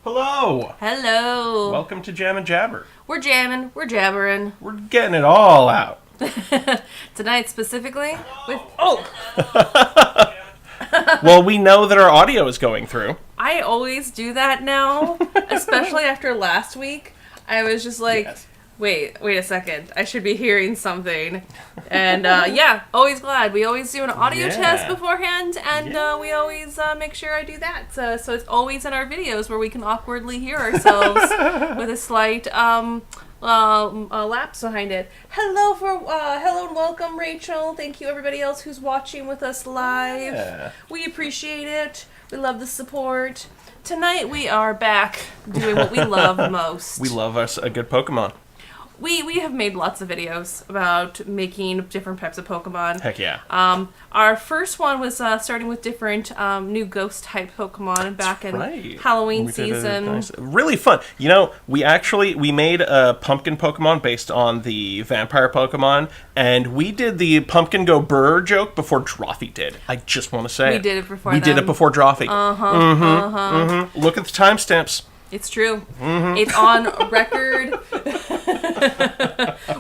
Hello! Hello. Welcome to Jam and Jabber. We're jamming. We're jabbering. We're getting it all out. Tonight specifically with... Well, we know that our audio is going through. I always do that now, especially after last week. I was just like, Yes. wait a second. I should be hearing something. And yeah, always glad. We always do an audio Yeah. test beforehand, and Yeah. we always make sure I do that. So it's always in our videos where we can awkwardly hear ourselves with a slight lapse behind it. Hello and welcome, Rachel. Thank you, everybody else who's watching with us live. Yeah. We appreciate it. We love the support. Tonight we are back doing what we love most. We love us a good Pokemon. We have made lots of videos about making different types of Pokemon. Heck yeah. Our first one was starting with different new ghost type Pokemon back in Right. Halloween We did a season. nice- really fun. You know, we made a pumpkin Pokemon based on the vampire Pokemon, and we did the pumpkin go brr joke before Drawfee did. I just want to say We did it before We did them. it before Drawfee. Look at the timestamps. It's true. Mm-hmm. It's on record.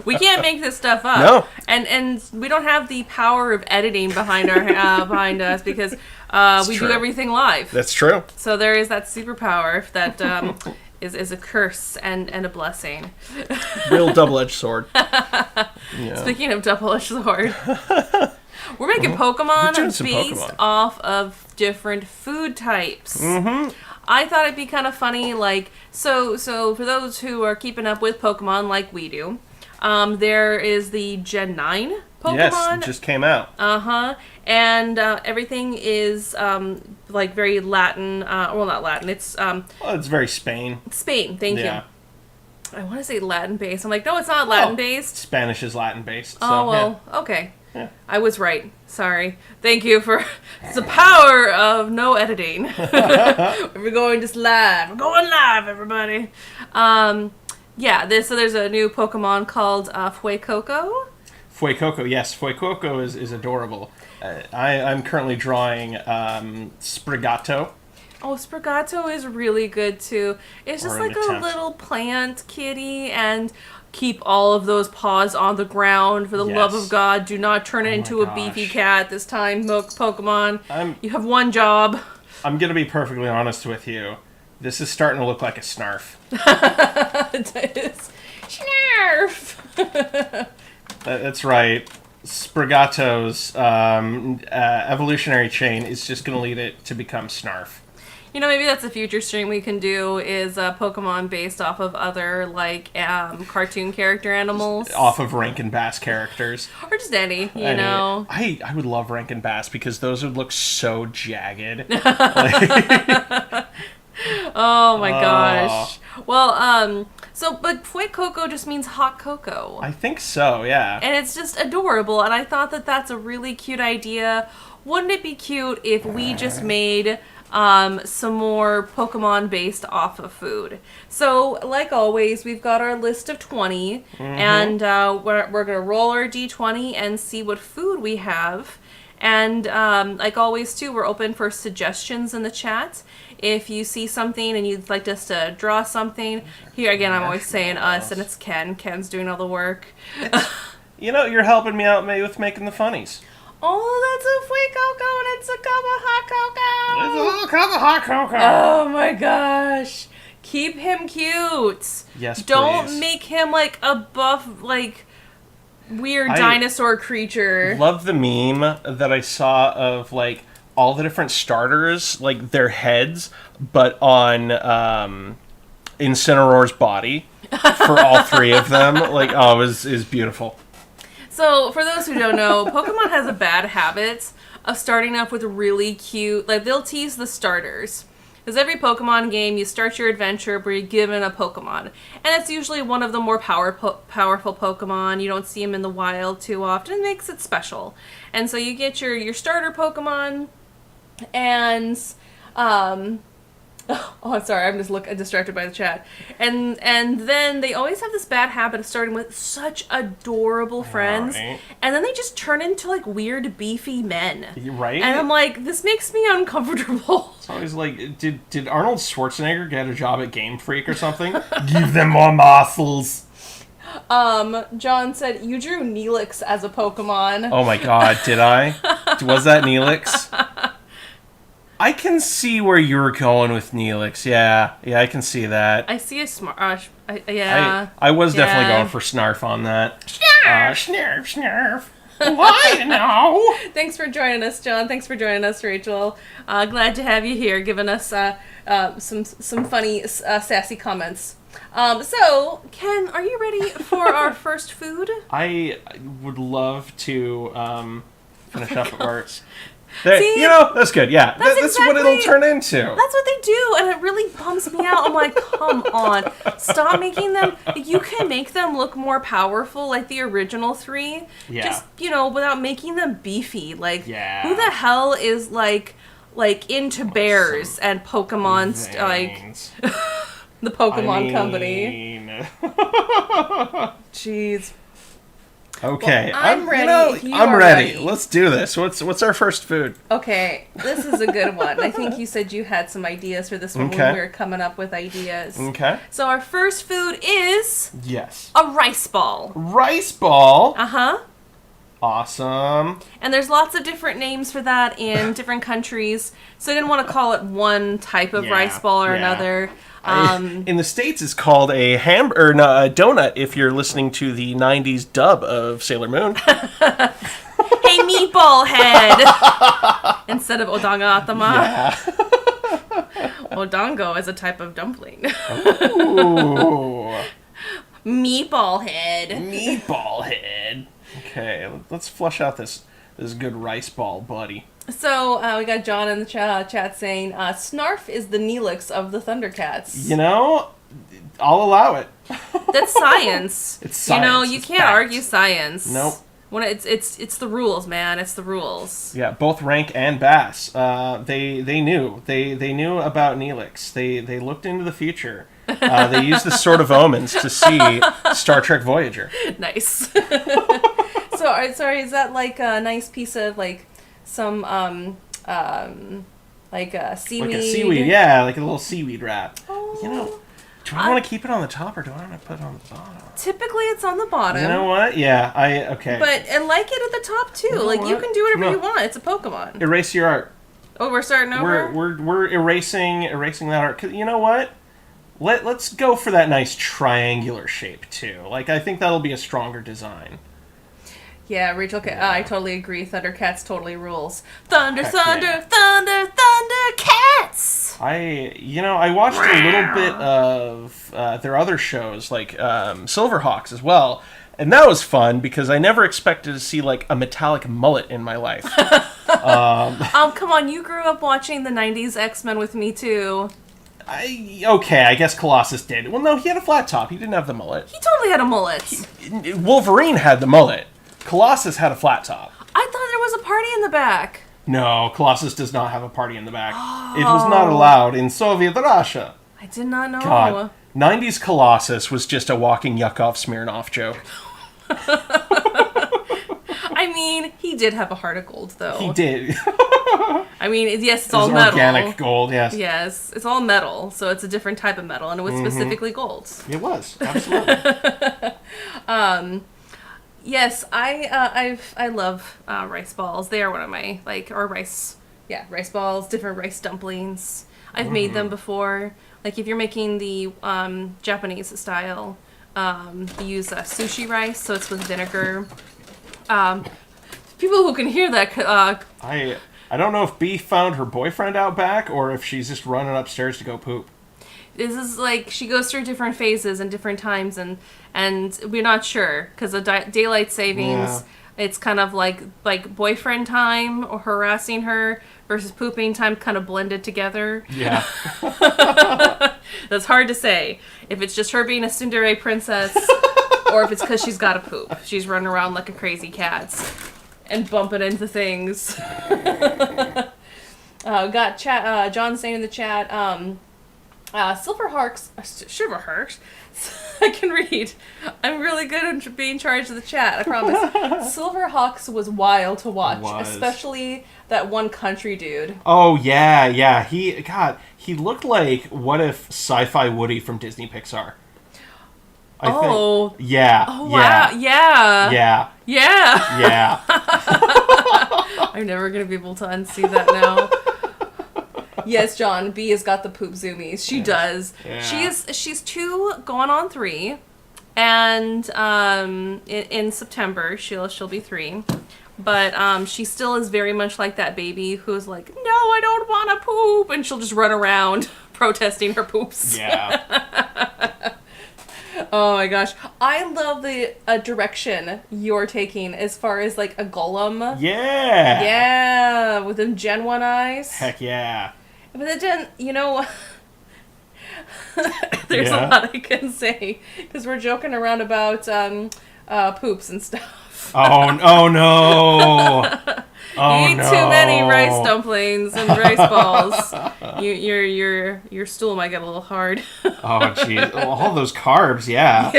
We can't make this stuff up. No. And we don't have the power of editing behind our behind us because we true. do everything live. That's true. So there is that superpower that is a curse and a blessing. Real double-edged sword. Yeah. Speaking of double-edged sword, we're making Pokemon We're doing some based Pokemon. off of different food types. I thought it'd be kind of funny, like, so for those who are keeping up with Pokemon like we do, there is the Gen 9 Pokemon. Yes, it just came out. And everything is, like, very Latin, well, not Latin, it's Well, it's very Spain. Spain, thank Yeah. you. I want to say Latin-based. I'm like, no, it's not Latin-based. Spanish is Latin-based. So, Oh, well, okay. Yeah. I was right. Sorry. Thank you for the power of no editing. We're going just live. We're going live, everybody. Yeah, so there's a new Pokemon called Fuecoco. Fuecoco, yes, Fuecoco is adorable. I'm currently drawing Sprigato. Oh, Sprigato is really good, too. It's just Or an like a attempt. little plant kitty, and keep all of those paws on the ground. For the love Yes. of God, do not turn it Oh my into a beefy gosh. cat this time, Pokemon. I'm You have one job. I'm gonna be perfectly honest with you. This is starting to look like a Snarf. It is. Snarf! That's right. Sprigato's evolutionary chain is just gonna lead it to become Snarf. You know, maybe that's a future stream we can do, is Pokemon based off of other, like, cartoon character animals. Off of Rankin Bass characters. Or just any, you I mean, know. I would love Rankin Bass because those would look so jagged. Oh my gosh. Well, but Fuecoco just means hot cocoa. I think so, yeah. And it's just adorable, and I thought that that's a really cute idea. Wouldn't it be cute if we just made some more Pokemon based off of food? So, like always, we've got our list of 20, and we're going to roll our D20 and see what food we have. And like always, too, we're open for suggestions in the chat. If you see something and you'd like us to draw something, here again, I'm always saying us, and it's Ken. Ken's doing all the work. You know, you're helping me out with making the funnies. Oh, that's a Fuecoco, and it's a cup of hot cocoa. It's a little cup of hot cocoa. Oh my gosh. Keep him cute. Yes, Don't please. make him like a buff, like, weird I- dinosaur creature. Love the meme that I saw of, like, all the different starters, like, their heads, but on Incineroar's body for all three of them. Like, oh, it was beautiful. So, for those who don't know, Pokemon has a bad habit of starting off with really cute, like, they'll tease the starters. Because every Pokemon game, you start your adventure where you're given a Pokemon. And it's usually one of the more powerful Pokemon. You don't see them in the wild too often. It makes it special. And so you get your starter Pokemon, and Oh, I'm sorry. I'm just distracted by the chat. And then they always have this bad habit of starting with such adorable friends, right? and then they just turn into like weird beefy men. Right? And I'm like, this makes me uncomfortable. It's always like, did Arnold Schwarzenegger get a job at Game Freak or something? Give them more muscles. John said you drew Neelix as a Pokemon. Oh my god, did I? Was that Neelix? I can see where you were going with Neelix. Yeah, I can see that. I see a smart. Yeah. I was definitely Yeah. going for Snarf on that. Snarf. Why now? Thanks for joining us, John. Thanks for joining us, Rachel. Glad to have you here, giving us some funny, sassy comments. So, Ken, are you ready for our first food? I would love to finish up our... See? That's good. Yeah, that's what it'll turn into. That's what they do, and it really bums me out. I'm like, come on, stop making them. You can make them look more powerful, like the original three. Yeah. Just without making them beefy. Like, Yeah. who the hell is like into bears and Pokemon? Veins. The Pokemon I Company. mean... Jeez. Okay, Well, I'm ready. You I'm are ready. ready. Let's do this. What's our first food? Okay, this is a good one. I think you said you had some ideas for this one Okay. when we were coming up with ideas. Okay. So our first food is Yes. a rice ball. Rice ball. Uh-huh. Awesome. And there's lots of different names for that in different countries. So I didn't want to call it one type of Yeah, rice ball or yeah. another. In the States, it's called a a donut. If you're listening to the '90s dub of Sailor Moon. Hey, meatball head! Instead of Odanga Atama. Yeah. Odango is a type of dumpling. Ooh. Meatball head. Meatball head. Okay, let's flush out this good rice ball, buddy. So we got John in the chat saying, Snarf is the Neelix of the Thundercats. I'll allow it. That's science. It's science. You It's can't fact. argue science. Nope. When it's the rules, man. It's the rules. Yeah, both Rank and Bass. They knew. They knew about Neelix. They looked into the future. They used the Sword of Omens to see Star Trek Voyager. Nice. Sorry, is that like a nice piece of like some seaweed? Like a seaweed, yeah, like a little seaweed wrap. Oh. Do I want to keep it on the top or do I want to put it on the bottom? Typically, it's on the bottom. You know what? Yeah, okay. But and like it at the top too. know You what? can do whatever No. you want. It's a Pokemon. Erase your art. Oh, we're starting over. We're erasing that art. 'Cause you know what? Let's go for that nice triangular shape too. Like I think that'll be a stronger design. Yeah, Rachel. I totally agree. Thundercats totally rules. Thunder, Heck thunder, yeah. thunder, Thundercats. I watched a little bit of their other shows like Silverhawks as well, and that was fun because I never expected to see like a metallic mullet in my life. Come on, you grew up watching the '90s X-Men with me too. I guess Colossus did. Well, no, he had a flat top. He didn't have the mullet. He totally had a mullet. Wolverine had the mullet. Colossus had a flat top. I thought there was a party in the back. No, Colossus does not have a party in the back. It was not allowed in Soviet Russia. I did not know. God, 90s Colossus was just a walking Yakov Smirnoff joke. I mean, he did have a heart of gold, though. He did. I mean, yes, it's It was all metal. organic gold, yes. Yes, it's all metal, so it's a different type of metal, and it was specifically gold. It was, absolutely. Yes, I love rice balls. They are one of my rice balls, different rice dumplings. I've made them before. Like if you're making the Japanese style, you use sushi rice, so it's with vinegar. People who can hear that, I don't know if Bee found her boyfriend out back or if she's just running upstairs to go poop. this is like she goes through different phases and different times, and we're not sure because of daylight savings. Yeah. It's kind of like boyfriend time or harassing her versus pooping time kind of blended together. Yeah. That's hard to say. If it's just her being a tsundere princess or if it's because she's got to poop. She's running around like a crazy cat and bumping into things. Got John saying in the chat, Silverhawks. I can read. I'm really good at being charged of the chat, I promise. Silverhawks was wild to watch, especially that one country dude. Oh, yeah. He looked like what if Sci-Fi Woody from Disney Pixar. I think. Yeah. Oh, wow. Yeah. Yeah. Yeah. Yeah. I'm never going to be able to unsee that now. Yes, John, B has got the poop zoomies. She does. Yeah. She's 2 going on 3. And in September she'll be 3. But she still is very much like that baby who's like, "No, I don't want to poop," and she'll just run around protesting her poops. Yeah. Oh my gosh. I love the direction you're taking as far as like a golem. Yeah. Yeah, with them Gen 1 eyes. Heck yeah. But then, there's a lot I can say because we're joking around about poops and stuff. Oh no. Oh, you eat too many rice dumplings and rice balls. Your stool might get a little hard. Oh jeez. All those carbs, yeah.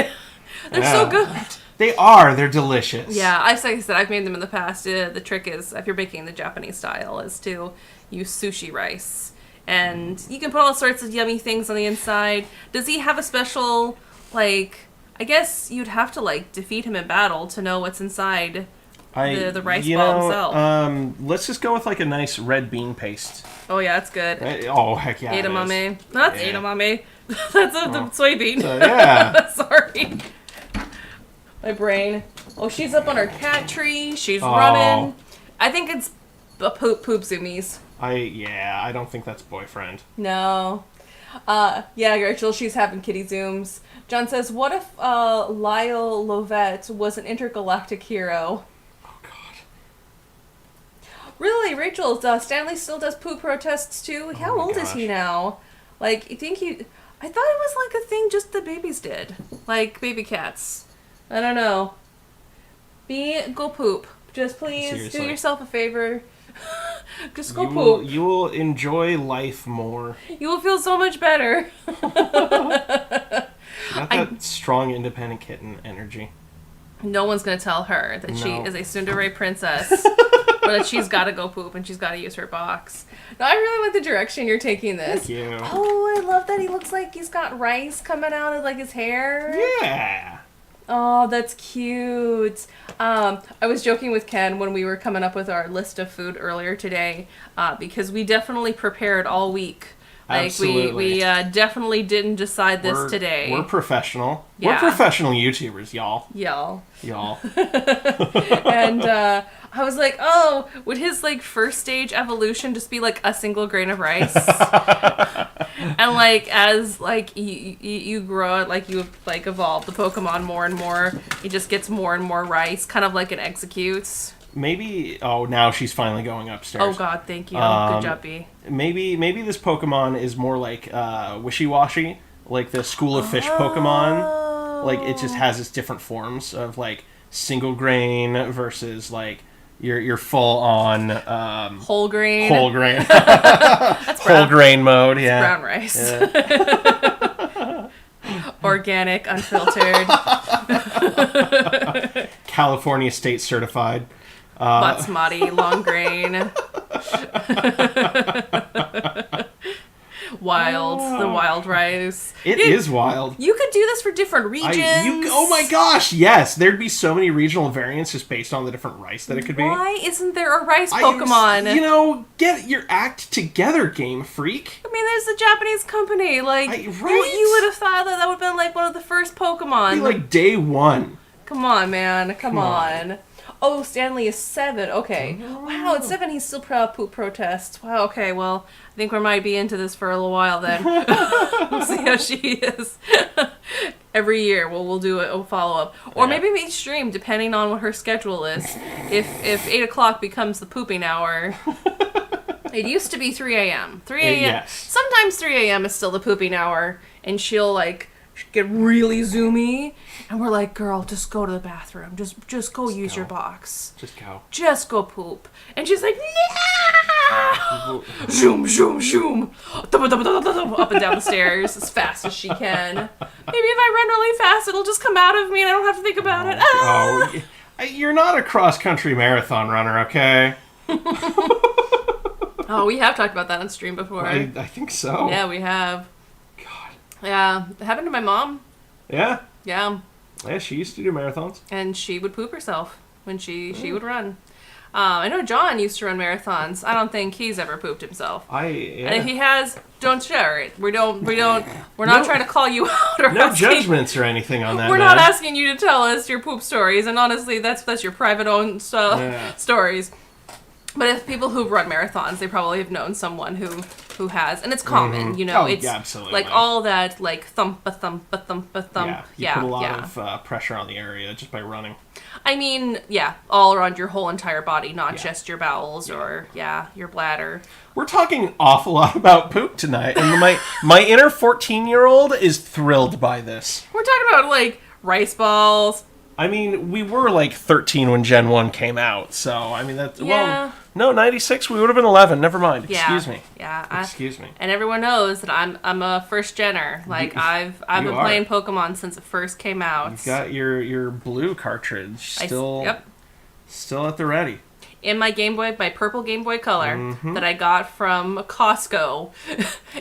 They're so good. They are. They're delicious. Yeah, like I said, I've made them in the past. The trick is, if you're baking the Japanese style, is to use sushi rice. And you can put all sorts of yummy things on the inside. Does he have a special, I guess you'd have to, defeat him in battle to know what's inside the rice ball himself. Let's just go with, a nice red bean paste. Oh, yeah, that's good. Oh, heck yeah. Edamame. No, that's edamame. That's the soybean. Yeah. Sorry. My brain. Oh, she's up on her cat tree. She's running. I think it's poop zoomies. I don't think that's boyfriend. No. Yeah, Rachel, she's having kitty zooms. John says, what if Lyle Lovett was an intergalactic hero? Oh, God. Really, Rachel, Stanley still does poop protests, too? How old is he now? I think I thought it was, a thing just the babies did. Baby cats. I don't know. Go poop. Just please Seriously. do yourself a favor. Just go poop. You will enjoy life more. You will feel so much better. Got that strong, independent kitten energy. No one's going to tell her that she is a tsundere princess. Or that she's got to go poop and she's got to use her box. No, I really like the direction you're taking this. Thank you. Oh, I love that he looks like he's got rice coming out of his hair. Yeah. Oh, that's cute. I was joking with Ken when we were coming up with our list of food earlier today, because we definitely prepared all week. Absolutely. We definitely didn't decide this today. We're professional. Yeah. We're professional YouTubers, y'all. Y'all. And I was like, oh, would his first stage evolution just be a single grain of rice? And as you grow it, you evolve the Pokemon more and more, it just gets more and more rice, kind of like it executes. maybe. Oh, now she's finally going upstairs. Oh God, thank you. Good job, B. Maybe this Pokemon is more like Wishy-Washy, like the School of Fish Pokemon. Like it just has its different forms of single grain versus your full on whole grain. Whole grain. That's whole grain mode. Yeah. Brown rice. Yeah. Organic, unfiltered. California State certified. Basmati, long grain. The wild rice. It is wild. You could do this for different regions. Oh my gosh, yes. There'd be so many regional variants just based on the different rice that it could be. Why isn't there a rice Pokemon? Get your act together, Game Freak. I mean, there's a Japanese company. Right? You would have thought that would have been one of the first Pokemon. It'd be day one. Come on, man. Come on. Oh, Stanley is 7. Okay. Wow, at 7 he's still poop protests. Wow, okay, well, I think we might be into this for a little while then. We'll see how she is. Every year we'll do a follow-up. Or maybe we stream, depending on what her schedule is. If 8 o'clock becomes the pooping hour... It used to be 3 a.m. 3 a.m. Yes. Sometimes 3 a.m. is still the pooping hour, and she'll, get really zoomy, and we're like, girl, just go to the bathroom. Just go use your box. Just go. Just go poop. And she's like, zoom, zoom, zoom, up and down the stairs as fast as she can. Maybe if I run really fast, it'll just come out of me and I don't have to think about it. Oh, you're not a cross-country marathon runner, okay? Oh, we have talked about that on stream before. I think so. Yeah, we have. God. Yeah, it happened to my mom. Yeah? Yeah. Yeah, she used to do marathons. And she would poop herself when she would run. I know John used to run marathons. I don't think he's ever pooped himself. And if he has, don't share it. We're not trying to call you out or no judgments or anything on that. We're not asking you to tell us your poop stories, and honestly, that's your private own stories. But if people who run marathons, they probably have known someone who has, and it's common, you know. It's absolutely. like all that, like thump a thump a thump a thump. Yeah, you put a lot of pressure on the area just by running. I mean, yeah, all around your whole entire body, not just your bowels or your bladder. We're talking an awful lot about poop tonight, and my inner 14-year-old is thrilled by this. We're talking about like rice balls. I mean, we were like 13 when Gen 1 came out, so I mean that's well, no, 96 we would have been 11. Never mind. Excuse me. Yeah. Excuse me. And everyone knows that I'm a first genner. Like I've been playing Pokemon since it first came out. You've got your blue cartridge still at the ready. In my Game Boy, my purple Game Boy Color that I got from Costco,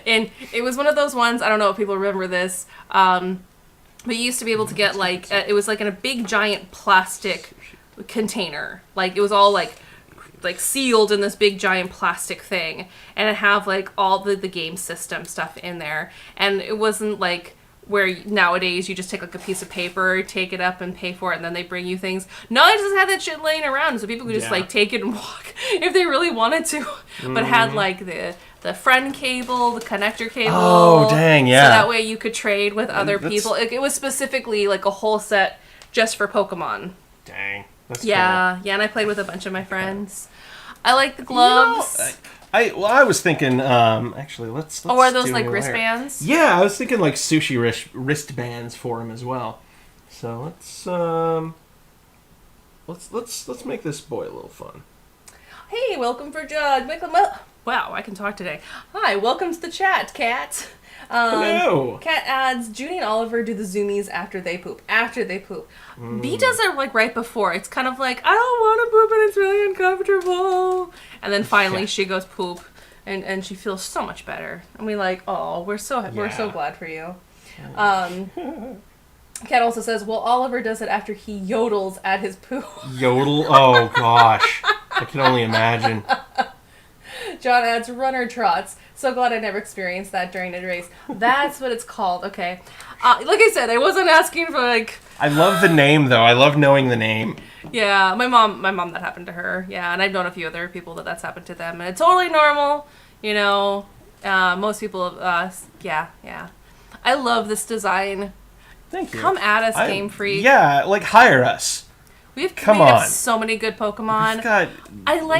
and it was one of those ones. I don't know if people remember this. But you used to be able to get like it was like in a big giant plastic container. Like it was all like sealed in this big giant plastic thing, and it have like all the game system stuff in there. And it wasn't like where nowadays you just take like a piece of paper, take it up and pay for it, and then they bring you things. No, I just had that shit laying around so people could just like take it and walk if they really wanted to. But it had like the friend cable, the connector cable. Oh, dang, yeah. So that way you could trade with other people. It was specifically like a whole set just for Pokemon. Dang. That's cool. Yeah, and I played with a bunch of my friends. I like the gloves. I was thinking, actually, let's are those like wristbands? Yeah, I was thinking like sushi wristbands for him as well. So let's make this boy a little fun. Hey, welcome for Judge. Wow, I can talk today. Hi, welcome to the chat, Kat. Hello. Kat adds, Junie and Oliver do the zoomies after they poop. B does it like right before. It's kind of like, I don't want to poop and it's really uncomfortable. And then finally she goes poop and she feels so much better. And we like, oh, we're so glad for you. Kat also says, well, Oliver does it after he yodels at his poo. Yodel? Oh, gosh. I can only imagine. John adds, runner trots. So glad I never experienced that during a race. That's what it's called. Okay. Like I said, I wasn't asking for like... I love the name, though. I love knowing the name. Yeah, my mom, that happened to her. Yeah, and I've known a few other people that's happened to them. And it's totally normal, you know. Most people, yeah. I love this design. Thank you. Come at us, Game Freak. Yeah, like hire us. We have so many good Pokemon. We've got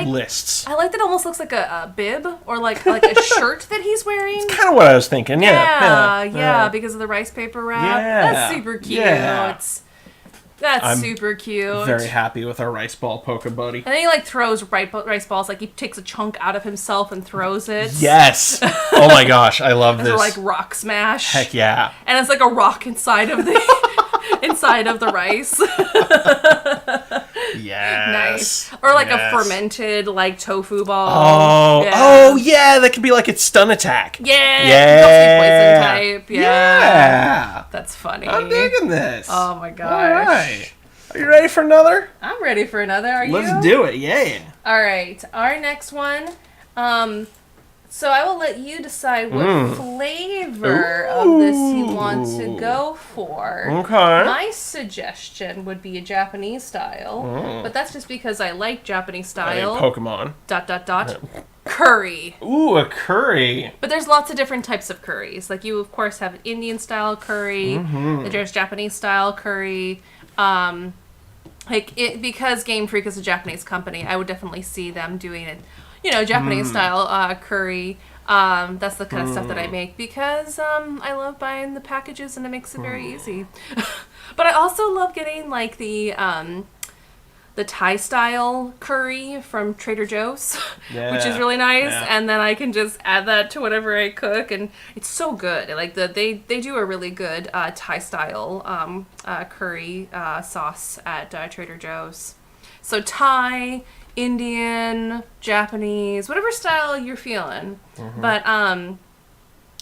lists. I like that it almost looks like a bib or like a shirt that he's wearing. It's kind of what I was thinking. Yeah, because of the rice paper wrap. Yeah. That's super cute. Yeah. That's super cute. Very happy with our rice ball Poke Buddy. And then he like throws rice balls, like he takes a chunk out of himself and throws it. Yes. Oh my gosh, I love this. Or like rock smash. Heck yeah. And it's like a rock inside of the rice. Yes. Nice. Or like a fermented like tofu ball. Oh yeah, that could be like its stun attack. Yeah. Poison type. Yeah. That's funny. I'm digging this. Oh my gosh. All right. Are you ready for another? I'm ready for another. Are you? Let's do it. Yeah. All right. Our next one. So I will let you decide what flavor of this you want to go for. Okay. My suggestion would be a Japanese style, but that's just because I like Japanese style. Pokemon. ... Curry. Ooh, a curry. But there's lots of different types of curries. Like you, of course, have Indian style curry. There's Japanese style curry. Because Game Freak is a Japanese company, I would definitely see them doing it. Japanese style curry. That's the kind of stuff that I make because I love buying the packages and it makes it very easy. But I also love getting like the the Thai style curry from Trader Joe's, which is Yeah, really nice. yeah. And then I can just add that to whatever I cook, and it's so good. Like they do a really good Thai style curry sauce at Trader Joe's. So Thai, Indian, Japanese, whatever style you're feeling. But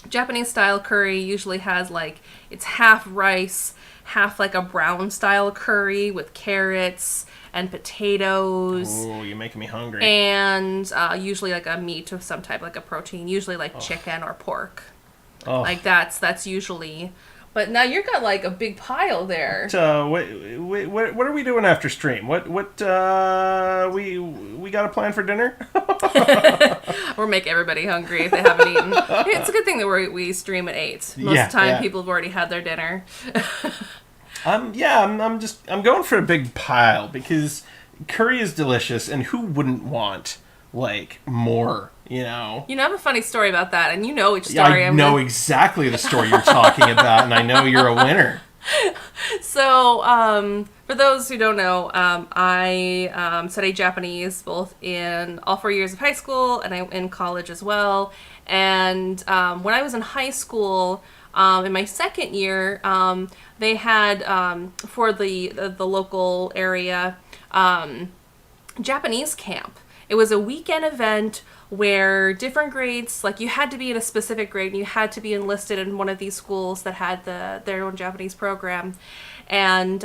Japanese style curry usually has like it's half rice, half like a brown style curry with carrots and potatoes. Ooh, you're making me hungry. And usually like a meat of some type, like a protein, usually like chicken or pork. Oh. Like that's usually. But now you've got like a big pile there. So what are we doing after stream? What we got a plan for dinner? Or make everybody hungry if they haven't eaten. It's a good thing that we stream at 8. Most of the time, people have already had their dinner. I'm going for a big pile because curry is delicious, and who wouldn't want like more? You know, I have a funny story about that, and you know which story I know exactly the story you're talking about, and I know you're a winner. So, for those who don't know, I studied Japanese both in all 4 years of high school and in college as well. And when I was in high school, in my second year, they had for the local area Japanese camp. It was a weekend event where different grades, like you had to be in a specific grade and you had to be enlisted in one of these schools that had their own Japanese program. And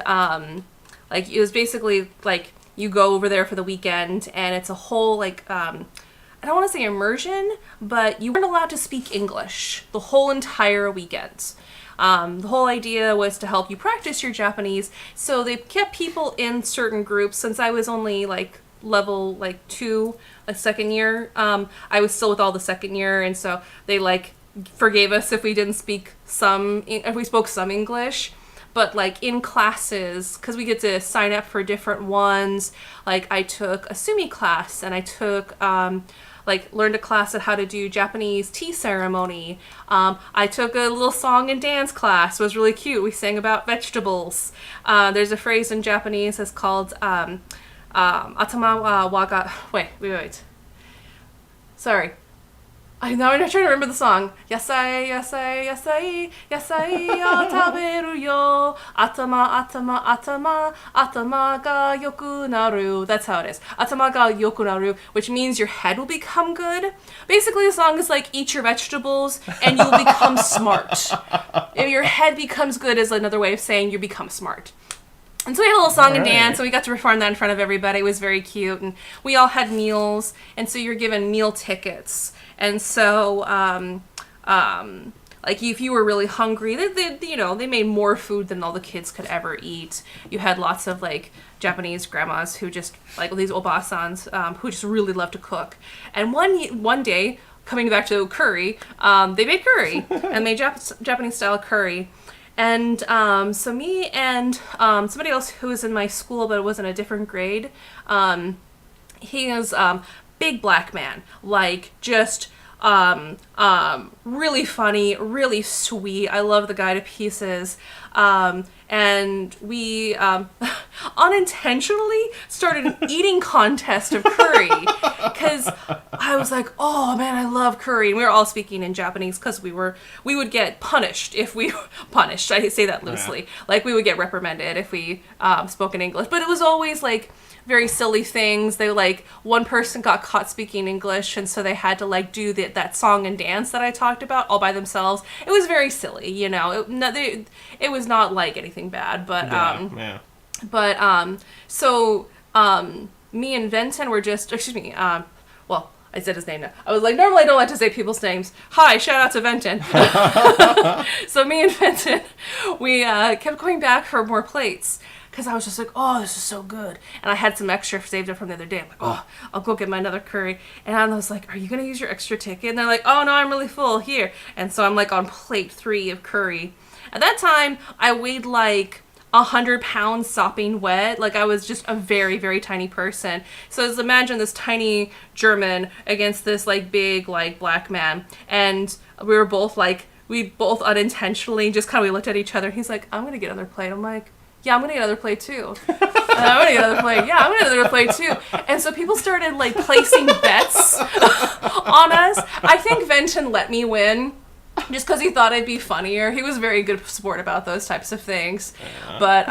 like it was basically like you go over there for the weekend and it's a whole like, I don't want to say immersion, but you weren't allowed to speak English the whole entire weekend. The whole idea was to help you practice your Japanese. So they kept people in certain groups. Since I was only like level like 2, a second year, I was still with all the second year, and so they like forgave us if we didn't speak if we spoke some English. But like in classes, because we get to sign up for different ones, like I took a sumi class, and I took learned a class on how to do Japanese tea ceremony. I took a little song and dance class. It was really cute. We sang about vegetables. There's a phrase in Japanese that's called atama wa waga. Wait. Sorry. I'm not trying to remember the song. Yasai, yasai, yasai, yasai o taberu yo. Atama ga yoku naru. That's how it is. Atama ga yoku naru, which means your head will become good. Basically, the song is like, eat your vegetables and you'll become smart. If your head becomes good is another way of saying you become smart. And so we had a little song and dance, and we got to perform that in front of everybody. It was very cute, and we all had meals, and so you're given meal tickets. And so, like if you were really hungry, they made more food than all the kids could ever eat. You had lots of like Japanese grandmas who just like these obasans who just really love to cook. And one day, coming back to curry, they made curry and made Japanese style curry. And so me and somebody else who was in my school but was in a different grade, he is big black man, like just really funny, really sweet. I love the guy to pieces. And we unintentionally started an eating contest of curry because I was like, oh man, I love curry. And we were all speaking in Japanese because we would get punished if we punished. I say that loosely. Yeah. Like we would get reprimanded if we spoke in English. But it was always like very silly things. They like one person got caught speaking English, and so they had to like do that song and dance that I talked about all by themselves. It was very silly, It was not like anything bad, but so me and Venton were just, well, I said his name now. I was like, normally I don't like to say people's names. Hi, shout out to Venton. So me and Venton, we kept going back for more plates. Because I was just like, oh, this is so good. And I had some extra saved up from the other day. I'm like, oh, I'll go get my another curry. And I was like, are you going to use your extra ticket? And they're like, oh, no, I'm really full. Here. And so I'm like on plate 3 of curry. At that time, I weighed like 100 pounds sopping wet. Like I was just a very, very tiny person. So just imagine this tiny German against this like big like black man. And we were both like, we both unintentionally just kind of we looked at each other. He's like, I'm going to get another plate. I'm like, yeah, I'm gonna get another plate too. And I'm gonna get another plate. Yeah, I'm gonna get another plate too. And so people started like placing bets on us. I think Venton let me win just because he thought it'd be funnier. He was very good sport about those types of things. Yeah. But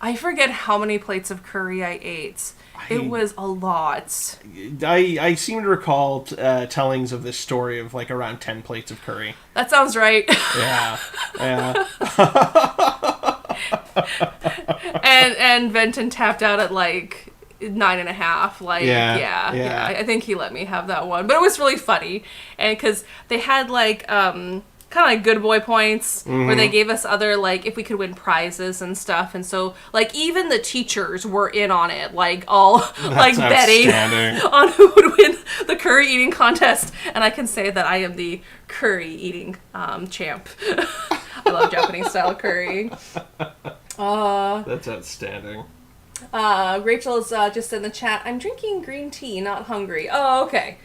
I forget how many plates of curry I ate. It was a lot. I seem to recall tellings of this story of like around 10 plates of curry. That sounds right. Yeah, yeah. and Venton tapped out at like 9.5. Like, yeah. I think he let me have that one, but it was really funny, and because they had like kind of like good boy points where they gave us other like if we could win prizes and stuff, and so like even the teachers were in on it, like all like betting on who would win the curry eating contest. And I can say that I am the curry eating champ. I love Japanese style curry. That's outstanding. Rachel's just in the chat, I'm drinking green tea, not hungry. Oh, okay.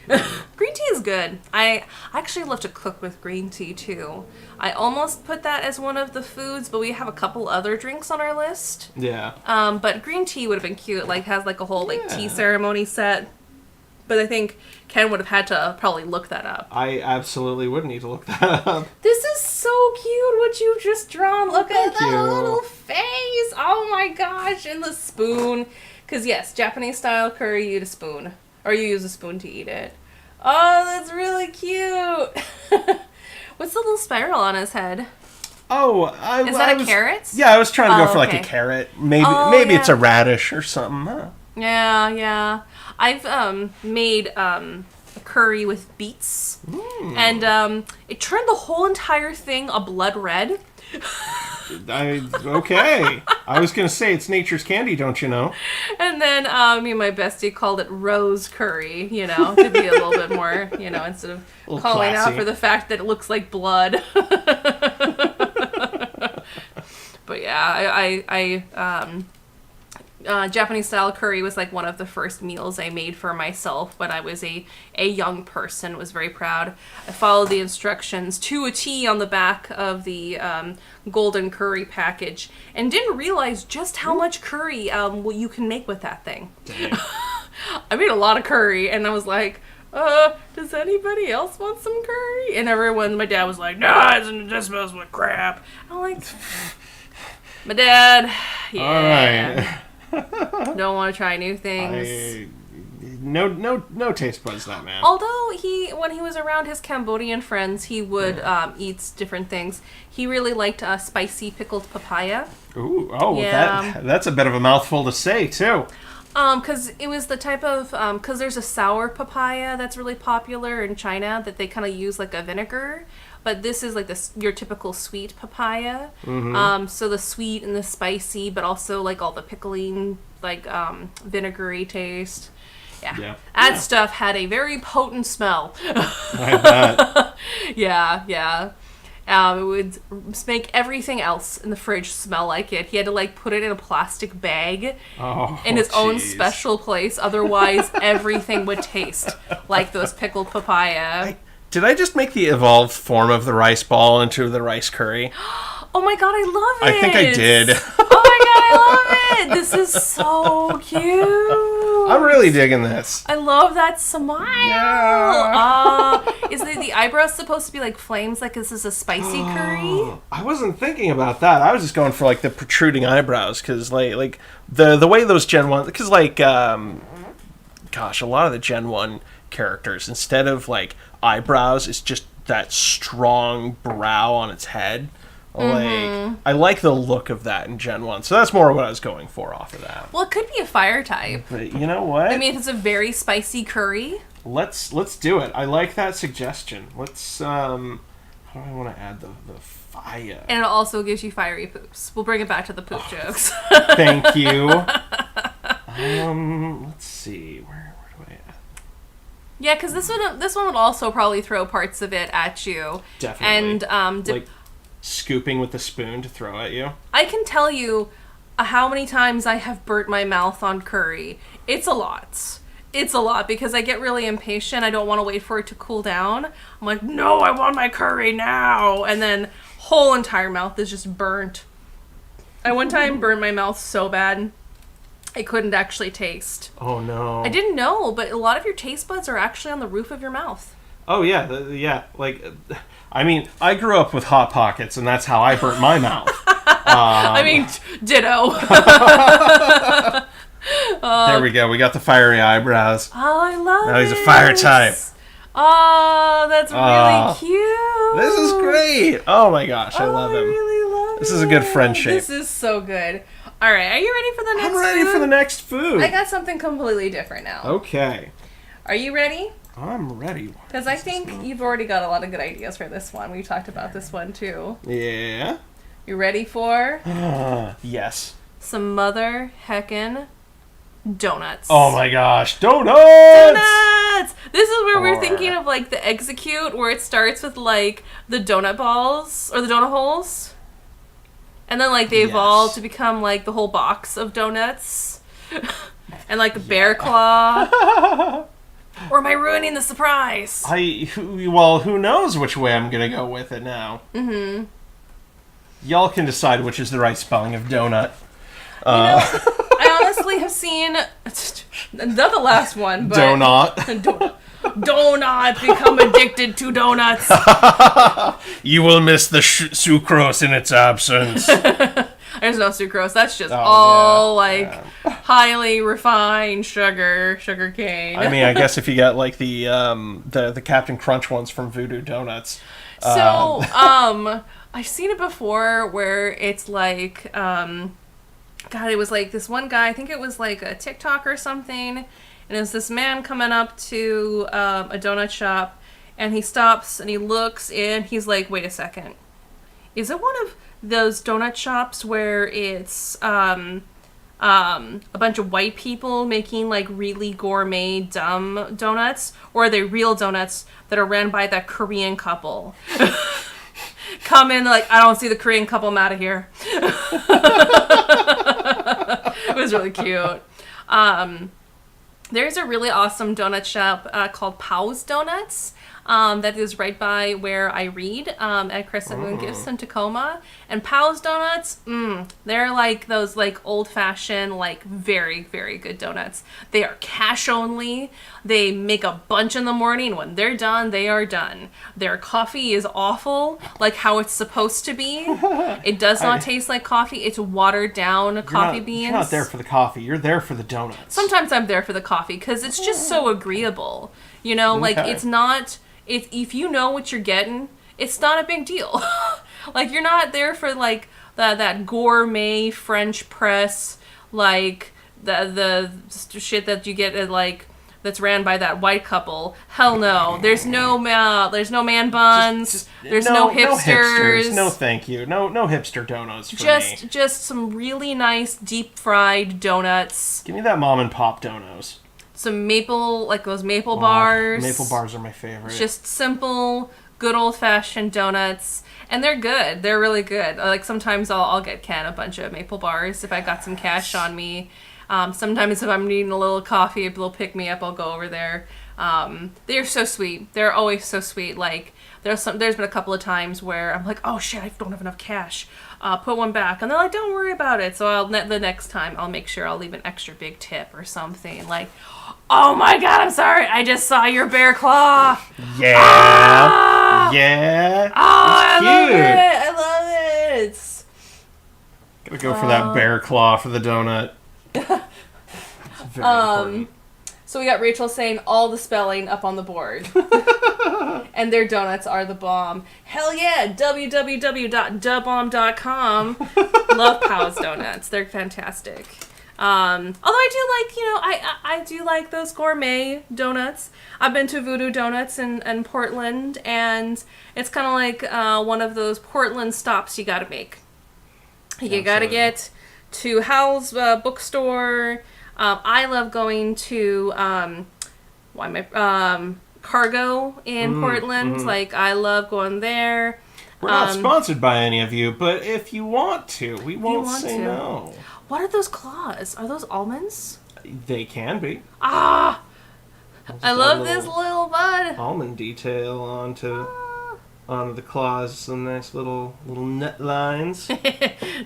Green tea is good. I actually love to cook with green tea too. I almost put that as one of the foods, but we have a couple other drinks on our list. Yeah. But green tea would have been cute, like has like a whole like tea ceremony set. But I think Ken would have had to probably look that up. I absolutely would need to look that up. This is so cute what you've just drawn. Look at that little face. Oh my gosh. And the spoon. Because yes, Japanese style curry, you use a spoon. Or you use a spoon to eat it. Oh, that's really cute. What's the little spiral on his head? Oh, is that a carrot? Yeah, I was trying to go for like a carrot. Maybe it's a radish or something. Huh? Yeah. I've made a curry with beets, and it turned the whole entire thing a blood red. Okay. I was gonna say it's nature's candy, don't you know? And then me and my bestie called it rose curry, to be a little bit more, instead of calling out for the fact that it looks like blood. But yeah, I Japanese style curry was like one of the first meals I made for myself when I was a young person. Was very proud. I followed the instructions to a T on the back of the golden curry package and didn't realize just how much curry you can make with that thing. I made a lot of curry and I was like, does anybody else want some curry? And my dad was like, no, it smells like crap. I'm like, my dad, yeah. All right. Don't want to try new things. No taste buds, that man. Although when he was around his Cambodian friends, he would eat different things. He really liked spicy pickled papaya. Ooh, that's a bit of a mouthful to say too. Because it was the type of because there's a sour papaya that's really popular in China that they kind of use like a vinegar. But this is like your typical sweet papaya. So the sweet and the spicy, but also like all the pickling, like vinegary taste. Yeah. That stuff had a very potent smell. I bet. Yeah. It would make everything else in the fridge smell like it. He had to like put it in a plastic bag in his own special place. Otherwise, everything would taste like those pickled papaya. Did I just make the evolved form of the rice ball into the rice curry? Oh my god, I love it! I think I did. Oh my god, I love it! This is so cute! I'm really digging this. I love that smile! Yeah. Is the eyebrows supposed to be like flames, like this is a spicy curry? I wasn't thinking about that. I was just going for like the protruding eyebrows, because like the way those Gen 1... Because like, a lot of the Gen 1 characters, instead of like eyebrows, it's just that strong brow on its head. Like, I like the look of that in Gen 1, so that's more what I was going for off of that. Well, it could be a fire type. But you know what? I mean, if it's a very spicy curry. Let's do it. I like that suggestion. Let's, how do I want to add the fire? And it also gives you fiery poops. We'll bring it back to the poop jokes. Thank you. Let's see. Where do I add? Yeah, because this one would also probably throw parts of it at you. Definitely. And like scooping with the spoon to throw at you. I can tell you how many times I have burnt my mouth on curry. It's a lot. It's a lot because I get really impatient. I don't want to wait for it to cool down. I'm like, no, I want my curry now. And then whole entire mouth is just burnt. I one time burned my mouth so bad I couldn't actually taste. Oh no. I didn't know, but a lot of your taste buds are actually on the roof of your mouth. Oh yeah, yeah. Like, I mean, I grew up with Hot Pockets, and that's how I burnt my mouth. I mean, ditto. There we go. We got the fiery eyebrows. Oh, I love it. Now he's a fire type. Oh, that's really cute. This is great. Oh my gosh, I love him. I really love it. This is a good friendship. This is so good. All right, are you ready for the next I'm ready food? for the next food. I got something completely different now. Okay. Are you ready? I'm ready. Because I think you've already got a lot of good ideas for this one. We talked about this one too. Yeah. You ready for Yes. some mother heckin' donuts? Oh my gosh, donuts! Donuts! This is where we're Or- thinking of like the execute, where it starts with like the donut balls or the donut holes, and then like they evolve to become like the whole box of donuts, and like a bear claw. Or am I ruining the surprise? Who knows which way I'm gonna go with it now. Mm-hmm. Y'all can decide which is the right spelling of donut. I honestly have seen not the last one, but Donut. Donut become addicted to donuts. You will miss the sucrose in its absence. There's no sucrose. That's just highly refined sugar cane. I mean, I guess if you got like the Captain Crunch ones from Voodoo Donuts. So, I've seen it before where it's like, God, it was like this one guy, I think it was like a TikTok or something, and it was this man coming up to a donut shop, and he stops and he looks and he's like, wait a second. Is it one of those donut shops where it's a bunch of white people making like really gourmet dumb donuts, or are they real donuts that are ran by that Korean couple? Come in like, I don't see the Korean couple, I'm out of here. It was really cute. There's a really awesome donut shop called Pow's Donuts. That is right by where I read at Crescent Moon Gifts in Tacoma. And Pow's Donuts, they're like those like old-fashioned, like very, very good donuts. They are cash only. They make a bunch in the morning. When they're done, they are done. Their coffee is awful, like how it's supposed to be. It does not taste like coffee. It's watered down coffee beans. You're not there for the coffee. You're there for the donuts. Sometimes I'm there for the coffee because it's just so agreeable. You know, like it's not... If you know what you're getting, it's not a big deal. Like, you're not there for, like, that gourmet French press, like, the shit that you get at, like, that's ran by that white couple. Hell no. There's no man buns. There's no hipsters. No thank you. No hipster donuts for me. Just some really nice deep-fried donuts. Give me that mom and pop donos. Some maple, like those maple bars. Maple bars are my favorite. Just simple, good old-fashioned donuts. And they're good. They're really good. Like, sometimes I'll get Ken a bunch of maple bars if I got some cash on me. Sometimes if I'm needing a little coffee, a little pick-me-up, I'll go over there. They're so sweet. They're always so sweet. Like, there's been a couple of times where I'm like, oh shit, I don't have enough cash. Put one back. And they're like, don't worry about it. So the next time I'll make sure I'll leave an extra big tip or something. Like, oh my god, I'm sorry. I just saw your bear claw. Yeah. Ah! Yeah. Oh, I love cute. it. I love it. Gotta go for that bear claw for the donut. It's very important. So we got Rachel saying all the spelling up on the board. And their donuts are the bomb. Hell yeah, www.dubomb.com. Love Pow's Donuts. They're fantastic. Although I do like those gourmet donuts. I've been to Voodoo Donuts in Portland, and it's kind of like one of those Portland stops you gotta make. You gotta get to Hal's bookstore. I love going to Cargo in Portland. Mm-hmm. Like, I love going there. We're not sponsored by any of you, but if you want to, we won't say no. What are those claws? Are those almonds? They can be. Ah! I love this little bud. Almond detail onto onto the claws, some nice little nut lines.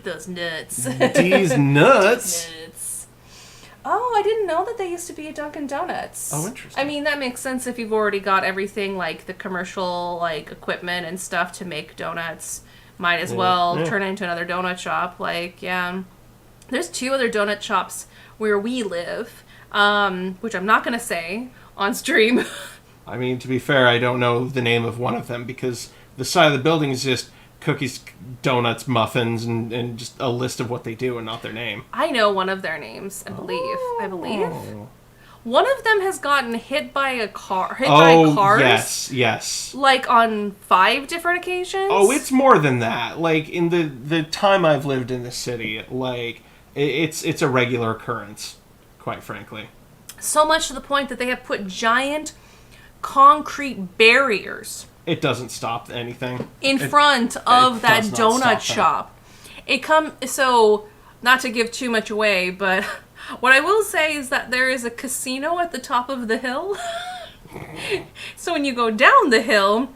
Those nuts. These nuts. Nuts. Oh, I didn't know that they used to be at Dunkin' Donuts. Oh, interesting. I mean, that makes sense if you've already got everything, like the commercial, like equipment and stuff to make donuts. Might as well turn it into another donut shop. Like, yeah. There's 2 other donut shops where we live, which I'm not going to say on stream. I mean, to be fair, I don't know the name of one of them because the side of the building is just cookies, donuts, muffins, and just a list of what they do and not their name. I know one of their names, I believe. Oh. One of them has gotten hit by cars. Yes. Like on 5 different occasions. Oh, it's more than that. Like in the time I've lived in this city, like it's a regular occurrence, quite frankly. So much to the point that they have put giant concrete barriers. It doesn't stop anything. In front of that donut shop. So, not to give too much away, but what I will say is that there is a casino at the top of the hill. So when you go down the hill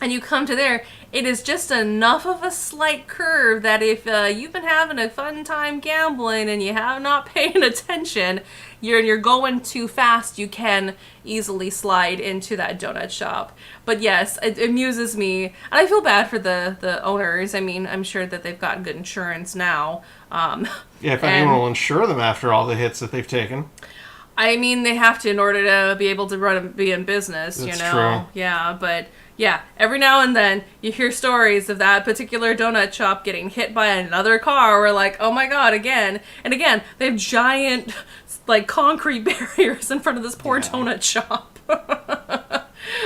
and you come to there, it is just enough of a slight curve that if you've been having a fun time gambling and you have not paying attention, you're going too fast, you can easily slide into that donut shop. But yes, it amuses me, and I feel bad for the owners. I mean, I'm sure that they've got good insurance now. Yeah, if anyone will insure them after all the hits that they've taken. I mean, they have to in order to be able to be in business, That's you know? True. Yeah, but yeah, every now and then you hear stories of that particular donut shop getting hit by another car. We're like, oh my god, again. And again, they have giant, like, concrete barriers in front of this poor donut shop. I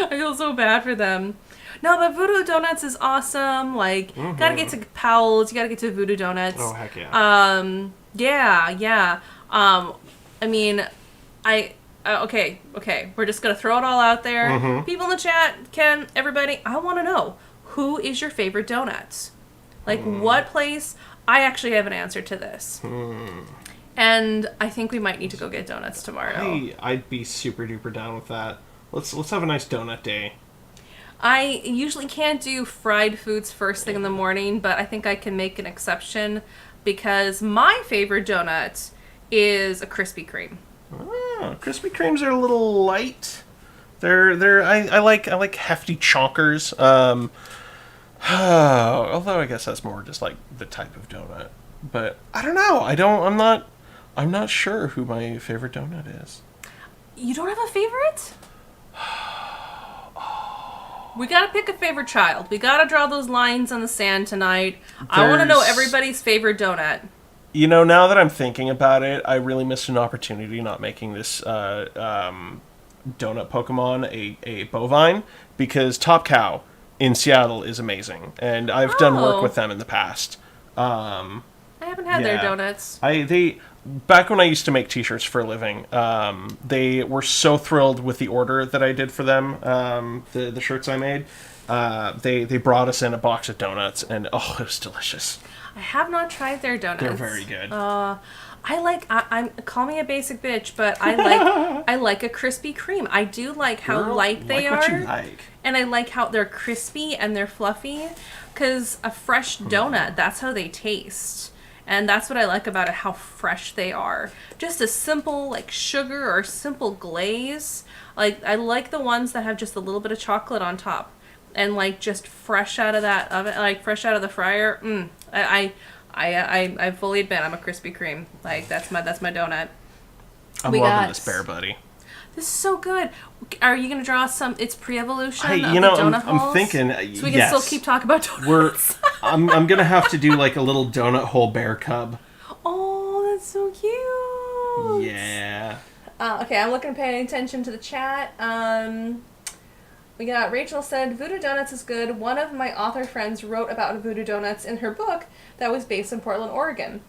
feel so bad for them. No, but Voodoo Donuts is awesome. Like, gotta get to Powell's, you gotta get to Voodoo Donuts. Oh, heck yeah. Yeah. I mean, okay, we're just gonna throw it all out there. People in the chat, Ken, everybody, I want to know, who is your favorite donuts? Like, what place? I actually have an answer to this. And I think we might need to go get donuts tomorrow. I'd be super duper down with that. Let's have a nice donut day. I usually can't do fried foods first thing in the morning, but I think I can make an exception because my favorite donut is a Krispy Kreme. Oh, Krispy Kremes are a little light. I like hefty chonkers. Although I guess that's more just like the type of donut. But I don't know. I'm not sure who my favorite donut is. You don't have a favorite? We gotta pick a favorite child. We gotta draw those lines on the sand tonight. I want to know everybody's favorite donut. You know, now that I'm thinking about it, I really missed an opportunity not making this donut Pokemon a bovine, because Top Cow in Seattle is amazing, and I've done work with them in the past. I haven't had their donuts. Back when I used to make t-shirts for a living, they were so thrilled with the order that I did for them, the shirts I made. They brought us in a box of donuts, and it was delicious. I have not tried their donuts. They're very good. I'm call me a basic bitch, but I like a Krispy Kreme. I do like how light they are. What you like. And I like how they're crispy and they're fluffy, because a fresh donut, that's how they taste. And that's what I like about it, how fresh they are. Just a simple, like, sugar or simple glaze. Like, I like the ones that have just a little bit of chocolate on top. And, like, just fresh out of that oven, like, fresh out of the fryer. I fully admit I'm a Krispy Kreme. Like, that's my donut. I'm loving this bear buddy. This is so good. Are you going to draw some? It's pre-evolution. I'm thinking. So we can still keep talking about donuts. I'm gonna have to do like a little donut hole bear cub. Oh, that's so cute. Yeah. Okay, I'm looking, paying attention to the chat. We got Rachel said Voodoo Donuts is good. One of my author friends wrote about Voodoo Donuts in her book that was based in Portland, Oregon.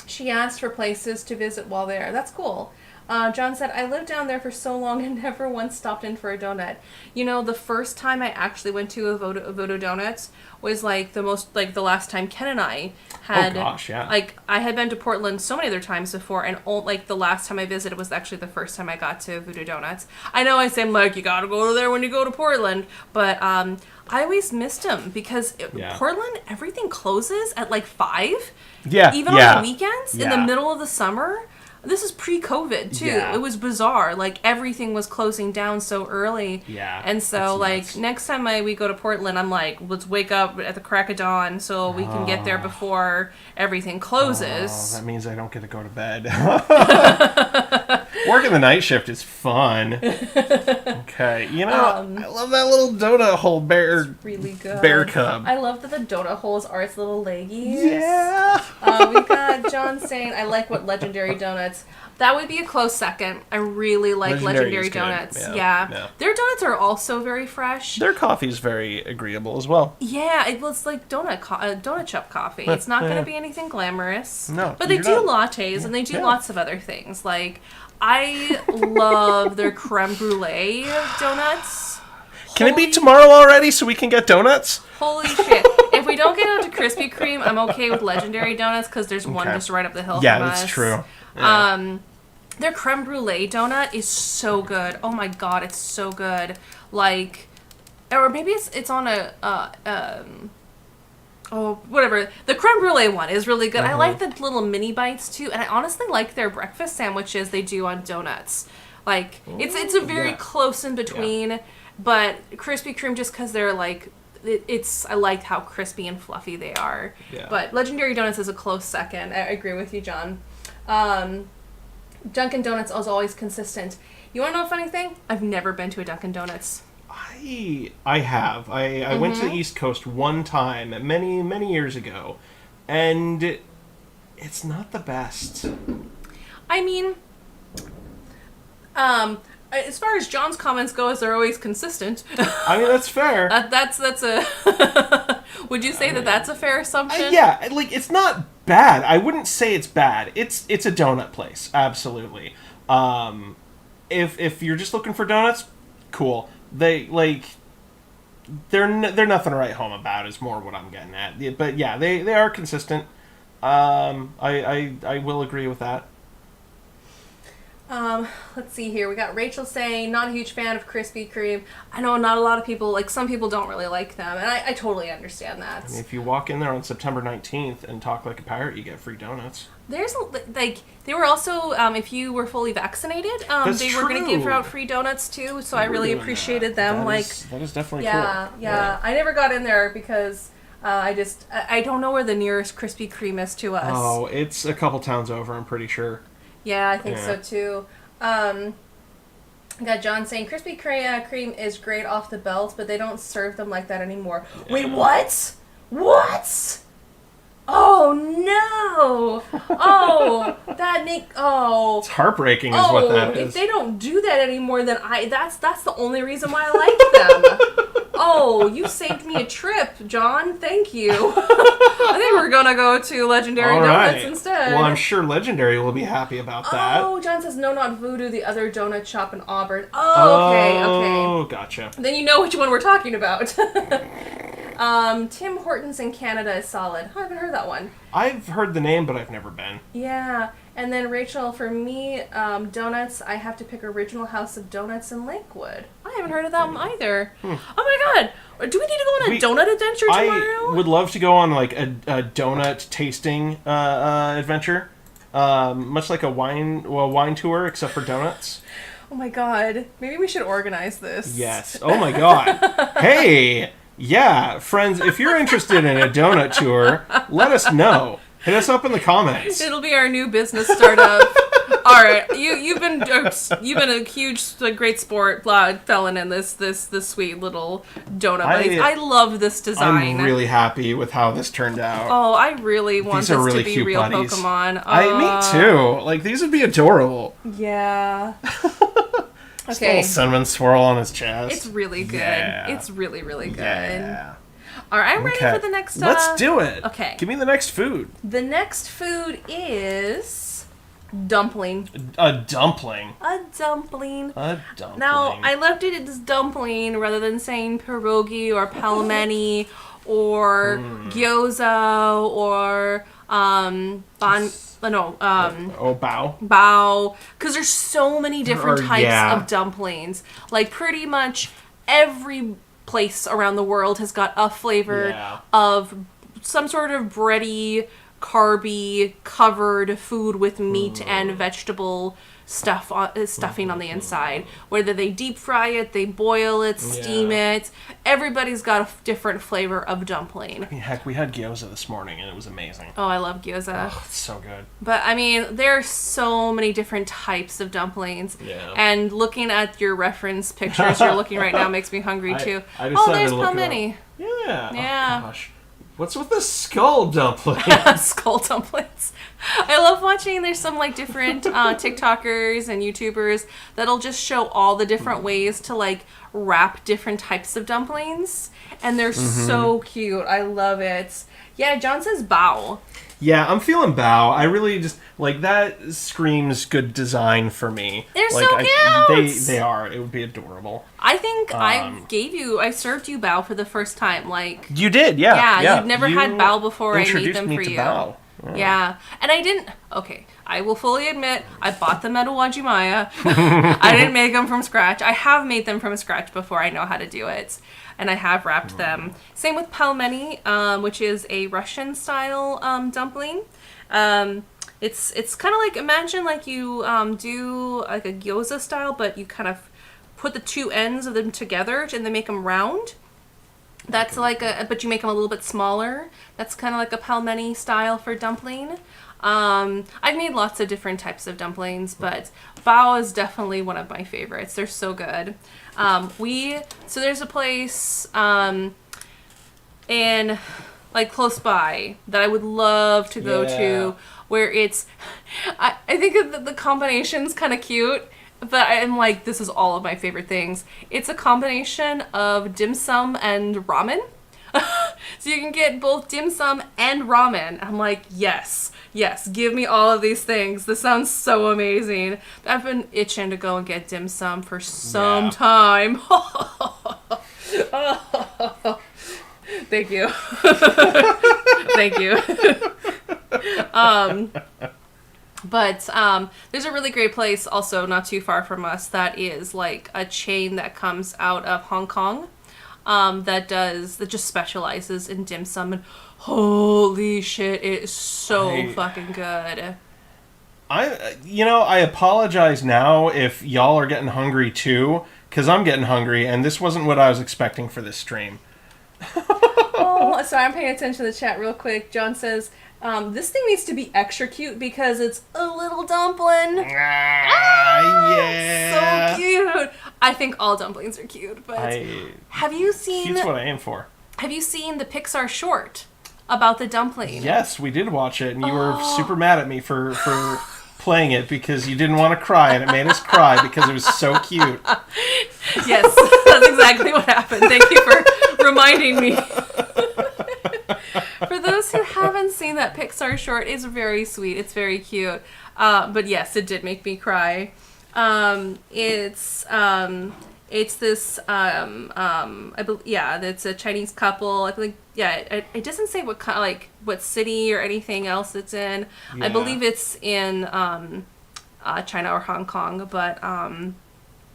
She asked for places to visit while there. That's cool. John said, I lived down there for so long and never once stopped in for a donut. You know, the first time I actually went to a Voodoo Donuts was like the last time Ken and I had. Oh gosh, yeah. Like, I had been to Portland so many other times before, and like the last time I visited was actually the first time I got to Voodoo Donuts. I know I say, like, you gotta go there when you go to Portland, but I always missed them because Portland, everything closes at like 5. Yeah. Even on the weekends, in the Yeah. middle of the summer. This is pre-COVID too. Yeah. It was bizarre. Like everything was closing down so early. Yeah, And so it's like nuts. next time we go to Portland, I'm like, let's wake up at the crack of dawn so we can get there before everything closes. Oh, that means I don't get to go to bed. Working the night shift is fun. Okay, you know, I love that little donut hole Really good. bear cub. I love that the donut holes are its little leggies. Yeah. We got John saying, I like what Legendary Donuts. That would be a close second. I really like Legendary Legendary is good. Donuts. Yeah. Yeah. Their donuts are also very fresh. Their coffee's very agreeable as well. Yeah, it was like donut shop coffee. It's not going to be anything glamorous. No, But they you're do not. lattes and they do Yeah. lots of other things. Like, I love their creme brulee donuts. Can it be tomorrow already so we can get donuts? Holy shit. If we don't get out to Krispy Kreme, I'm okay with Legendary Donuts because there's one Okay. just right up the hill Yeah, from that's us. true. Yeah. Their creme brulee donut is so good. Oh my god, it's so good. Like, or maybe it's on a whatever. The creme brulee one is really good. I like the little mini bites too, and I honestly like their breakfast sandwiches they do on donuts. Like, it's a very Yeah. close in between, but Krispy Kreme just because they're like. I like how crispy and fluffy they are. Yeah. But Legendary Donuts is a close second. I agree with you, John. Dunkin' Donuts is always consistent. You want to know a funny thing? I've never been to a Dunkin' Donuts. I have. I went to the East Coast one time many years ago, and it's not the best. I mean, as far as John's comments go, they're always consistent. I mean, that's fair. That's a. Would you say that that's a fair assumption? Yeah, like it's not bad. I wouldn't say it's bad. It's a donut place, absolutely. If you're just looking for donuts, cool. They're nothing to write home about. Is more what I'm getting at. But yeah, they are consistent. I will agree with that. Let's see here. We got Rachel saying, not a huge fan of Krispy Kreme. I know not a lot of people, like some people don't really like them, and I totally understand that. I mean, if you walk in there on September 19th and talk like a pirate, you get free donuts. There's like they were also if you were fully vaccinated, That's they were going to true. give out free donuts too. So I We're really doing appreciated that. them. That is definitely yeah, cool. yeah. I never got in there because I don't know where the nearest Krispy Kreme is to us. Oh, it's a couple towns over. I'm pretty sure. Yeah, I think Yeah. so too. Got John saying Krispy Kreme is great off the belt, but they don't serve them like that anymore. Yeah. Wait, what? What? Oh no! Oh, It's heartbreaking, is what that if is. they don't do that anymore, then that's the only reason why I like them. Oh, you saved me a trip, John. Thank you. I think we're gonna go to Legendary All Donuts right. instead. Well, I'm sure Legendary will be happy about that. Oh, John says no, not Voodoo, the other donut shop in Auburn. Oh, okay. Oh, gotcha. Then you know which one we're talking about. Tim Hortons in Canada is solid. I haven't heard that one. I've heard the name, but I've never been. Yeah, and then Rachel, for me, donuts, I have to pick Original House of Donuts in Lakewood. I haven't heard of that one either. Oh my god, do we need to go on a donut adventure tomorrow? I would love to go on like a donut tasting adventure, much like a wine tour, except for donuts. Oh my god, maybe we should organize this. Yes. Oh my god. Hey. Yeah, friends, if you're interested in a donut tour, let us know. Hit us up in the comments. It'll be our new business startup. All right, you've been a huge, great sport, felon in this sweet little donut. I love this design. I'm really happy with how this turned out. Oh, I really want These are this really to be cute real buddies. Pokemon. Me too. Like, these would be adorable. Yeah. Just a Okay. little cinnamon swirl on his chest. It's really good. Yeah. It's really, really good. Yeah. All right, I'm ready Okay. for the next. Let's do it. Okay. Give me the next food. The next food is Dumpling. A dumpling. A dumpling. A dumpling. Now, I left it as dumpling rather than saying pierogi or pelmeni or gyoza or bao. bao, because there's so many different types yeah. of dumplings. Like, pretty much every place around the world has got a flavor Yeah. of some sort of bready, carby, covered food with meat and vegetable stuffing on the inside. Whether they deep fry it, they boil it, steam it. Everybody's got a different flavor of dumpling. I mean, heck, we had gyoza this morning, and it was amazing. Oh, I love gyoza. Oh, it's so good. But, I mean, there are so many different types of dumplings. Yeah. And looking at your reference pictures you're looking right now makes me hungry, too. I decided There's to look it pelmeni. Yeah. Yeah. Oh, gosh. What's with the skull dumpling? Skull dumplings. I love watching. There's some like different TikTokers and YouTubers that'll just show all the different ways to like wrap different types of dumplings, and they're so cute. I love it. Yeah, John says bao. Yeah, I'm feeling bao. I really just like that screams good design for me. They're like, so cute. They are. It would be adorable. I think I served you bao for the first time. Like, You did, yeah. yeah, you'd never had bao before I made introduced them me for to you. bao. Yeah, and I didn't. Okay, I will fully admit I bought them at Uwajimaya. I didn't make them from scratch. I have made them from scratch before. I know how to do it, and I have wrapped them. Same with pelmeni, which is a Russian style dumpling. It's kind of like, imagine like you do like a gyoza style, but you kind of put the two ends of them together and then make them round. That's like but you make them a little bit smaller. That's kind of like a pelmeni style for dumpling. I've made lots of different types of dumplings, but bao is definitely one of my favorites. They're so good. So there's a place in like close by that I would love to go to, where it's, I think the combination's kind of cute. But I'm like, this is all of my favorite things. It's a combination of dim sum and ramen. So you can get both dim sum and ramen. I'm like, yes, give me all of these things. This sounds so amazing. I've been itching to go and get dim sum for some time. Thank you. Thank you. But there's a really great place also not too far from us that is like a chain that comes out of Hong Kong that just specializes in dim sum, and holy shit, it is so fucking good. I apologize now if y'all are getting hungry too, because I'm getting hungry, and this wasn't what I was expecting for this stream. Oh, sorry, I'm paying attention to the chat real quick. John says, this thing needs to be extra cute because it's a little dumpling. Yeah. So cute. I think all dumplings are cute, but have you seen... Cute's what I aim for. Have you seen the Pixar short about the dumpling? Yes, we did watch it, and you were super mad at me for playing it because you didn't want to cry, and it made us cry because it was so cute. Yes, that's exactly what happened. Thank you for reminding me. For those who haven't seen that Pixar short, it's very sweet. It's very cute. But yes, it did make me cry. It's this it's a Chinese couple. I think it doesn't say what kind, like what city or anything else it's in. I believe it's in China or Hong Kong, but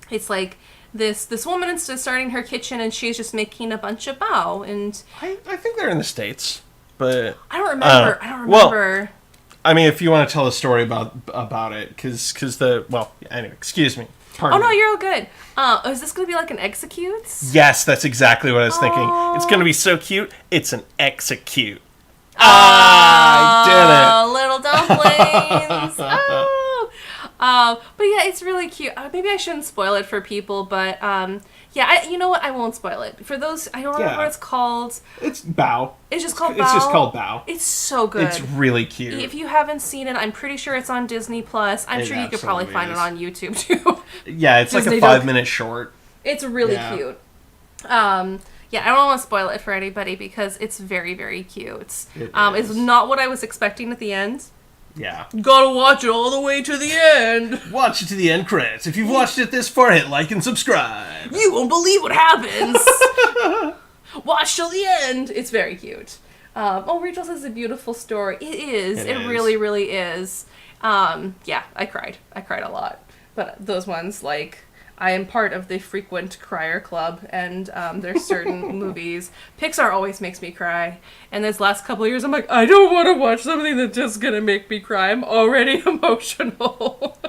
it's like this woman is starting her kitchen, and she's just making a bunch of bao, and I think they're in the States, but I don't remember. Well, I mean, if you want to tell a story about it, because anyway, excuse me. Pardon no, me. you're all good. Is this going to be like an executes? Yes, that's exactly what I was thinking. It's going to be so cute. It's an execute. I did it. Little dumplings. But yeah, it's really cute. Maybe I shouldn't spoil it for people, but you know what? I won't spoil it. For those, I don't remember what it's called. It's bao. It's just called bao. It's just called bao. It's so good. It's really cute. If you haven't seen it, I'm pretty sure it's on Disney Plus. I'm sure you could probably find it on YouTube too. Yeah, it's Disney like a 5-minute short. It's really cute. I don't want to spoil it for anybody because it's very, very cute. It's not what I was expecting at the end. Yeah. Gotta watch it all the way to the end. Watch it to the end credits. If you've watched it this far, hit like and subscribe. You won't believe what happens. Watch till the end. It's very cute. Rachel says a beautiful story. It is. It is. really, really is. Yeah, I cried. I cried a lot. But those ones, like, I am part of the frequent crier club, and there's certain movies. Pixar always makes me cry. And this last couple of years, I'm like, I don't want to watch something that's just gonna make me cry. I'm already emotional.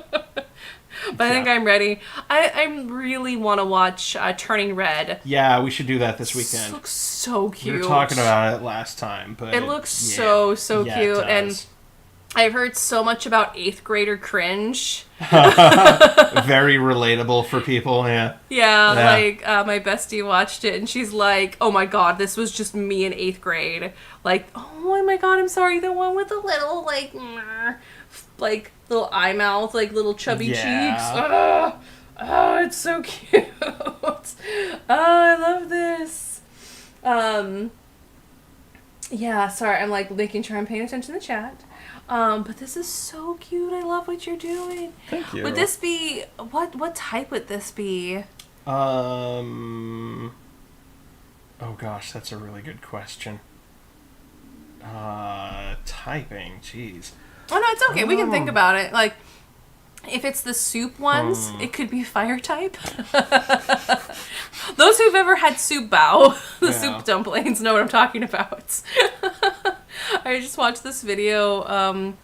But I think I'm ready. I really want to watch Turning Red. Yeah, we should do that this weekend. It looks so cute. We were talking about it last time, but it looks so Yeah, cute, it and does. I've heard so much about 8th grader cringe. Very relatable for people. Yeah. Yeah, Yeah. like my bestie watched it, and she's like, "Oh my god, this was just me in 8th grade." Like, "Oh my god, I'm sorry, the one with the little like little eye mouth, like little chubby Yeah. cheeks." Oh, it's so cute. Oh, I love this. Yeah, sorry, I'm like making sure I'm paying attention to the chat. But this is so cute. I love what you're doing. Thank you. Would this be what type would this be? Oh gosh, that's a really good question. Typing, jeez. Oh no, it's okay. We can think about it. Like, if it's the soup ones, it could be fire type. Those who've ever had soup bao, the soup dumplings, know what I'm talking about. I just watched this video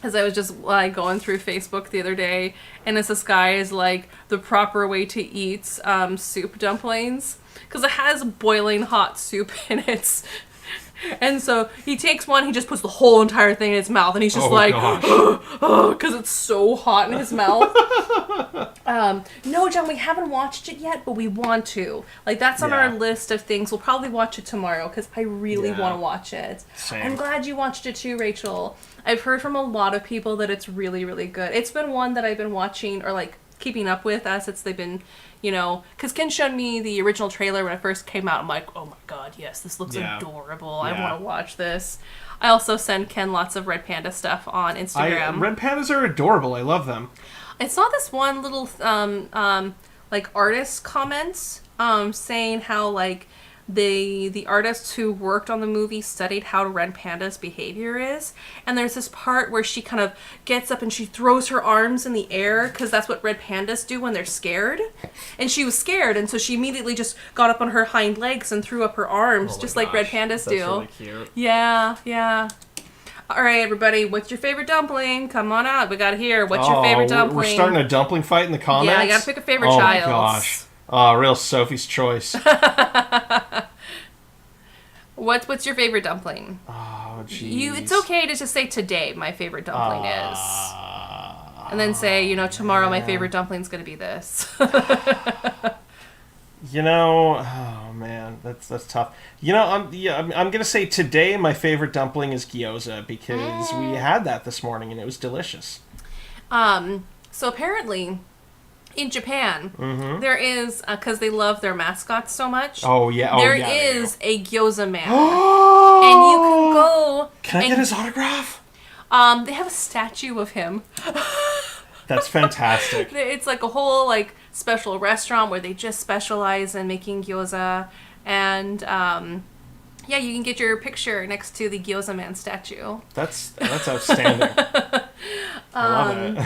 as I was just like going through Facebook the other day, and this guy is like the proper way to eat soup dumplings, because it has boiling hot soup in it. And so he takes one, he just puts the whole entire thing in his mouth, and he's just because it's so hot in his mouth. No, John, we haven't watched it yet, but we want to. Like, that's on our list of things. We'll probably watch it tomorrow, because I really want to watch it. Same. I'm glad you watched it too, Rachel. I've heard from a lot of people that it's really, really good. It's been one that I've been watching, or like keeping up with as they've been, because Ken showed me the original trailer when it first came out. I'm like, oh my god, yes, this looks adorable. I want to watch this. I also send Ken lots of Red Panda stuff on Instagram. Red Pandas are adorable. I love them. I saw this one little like artist comments saying how like the artists who worked on the movie studied how Red Panda's behavior is, and there's this part where she kind of gets up and she throws her arms in the air, because that's what Red Pandas do when they're scared, and she was scared, and so she immediately just got up on her hind legs and threw up her arms, just like Red Pandas do. That's really cute. Yeah. All right, everybody, what's your favorite dumpling? Come on out. We got to hear. What's your favorite dumpling? We're starting a dumpling fight in the comments? Yeah, you got to pick a favorite child. Oh, my gosh. Real Sophie's choice. What's your favorite dumpling? Oh, jeez. It's okay to just say today my favorite dumpling is. And then say, tomorrow my favorite dumpling's going to be this. Oh man, that's tough. I'm gonna say today my favorite dumpling is gyoza, because we had that this morning and it was delicious. So apparently, in Japan, there is, because they love their mascots so much. Oh yeah, there is a gyoza man, and you can go. Can I get his autograph? They have a statue of him. That's fantastic. It's like a whole like special restaurant where they just specialize in making gyoza, and you can get your picture next to the Gyoza Man statue. That's outstanding. I love it.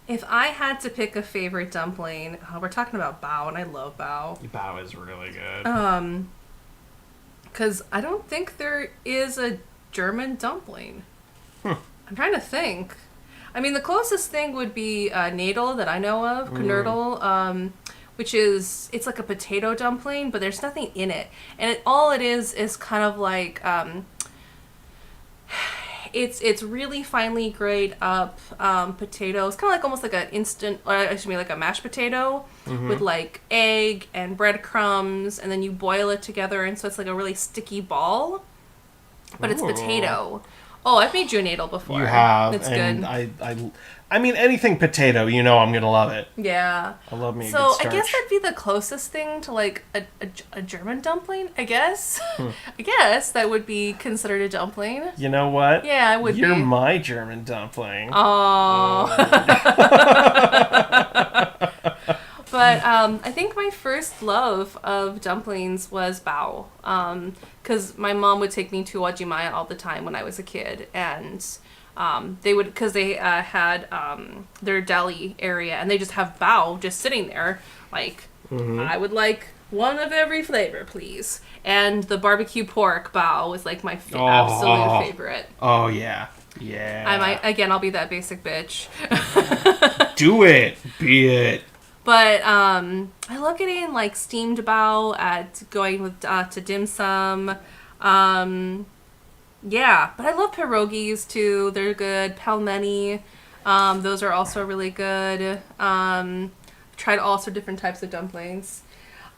If I had to pick a favorite dumpling, we're talking about bao, and I love bao. Bao is really good. Because I don't think there is a German dumpling. I'm trying to think. I mean, the closest thing would be Nadel that I know of, Knödel, which is, it's like a potato dumpling, but there's nothing in it. And all it is kind of like, it's really finely grate up potatoes, kind of like almost like an instant, like a mashed potato with like egg and breadcrumbs, and then you boil it together, and so it's like a really sticky ball, but it's potato. Oh, I've made you a Nadel before. You have. It's and good. I mean, anything potato, I'm gonna love it. Yeah. I love me a So good starch. I guess that'd be the closest thing to like a German dumpling. I guess. I guess that would be considered a dumpling. You know what? Yeah, it would You're be. my German dumpling. Oh. But I think my first love of dumplings was bao. Because my mom would take me to Wajimaya all the time when I was a kid, and they would, because they had their deli area, and they just have bao just sitting there. Like, I would like one of every flavor, please. And the barbecue pork bao was like my absolute favorite. Oh, yeah. Yeah. I'll be that basic bitch. Do it. Be it. But I love getting like steamed bao at going with to dim sum. Yeah, but I love pierogies too. They're good. Pelmeni, those are also really good. Tried all sorts of different types of dumplings.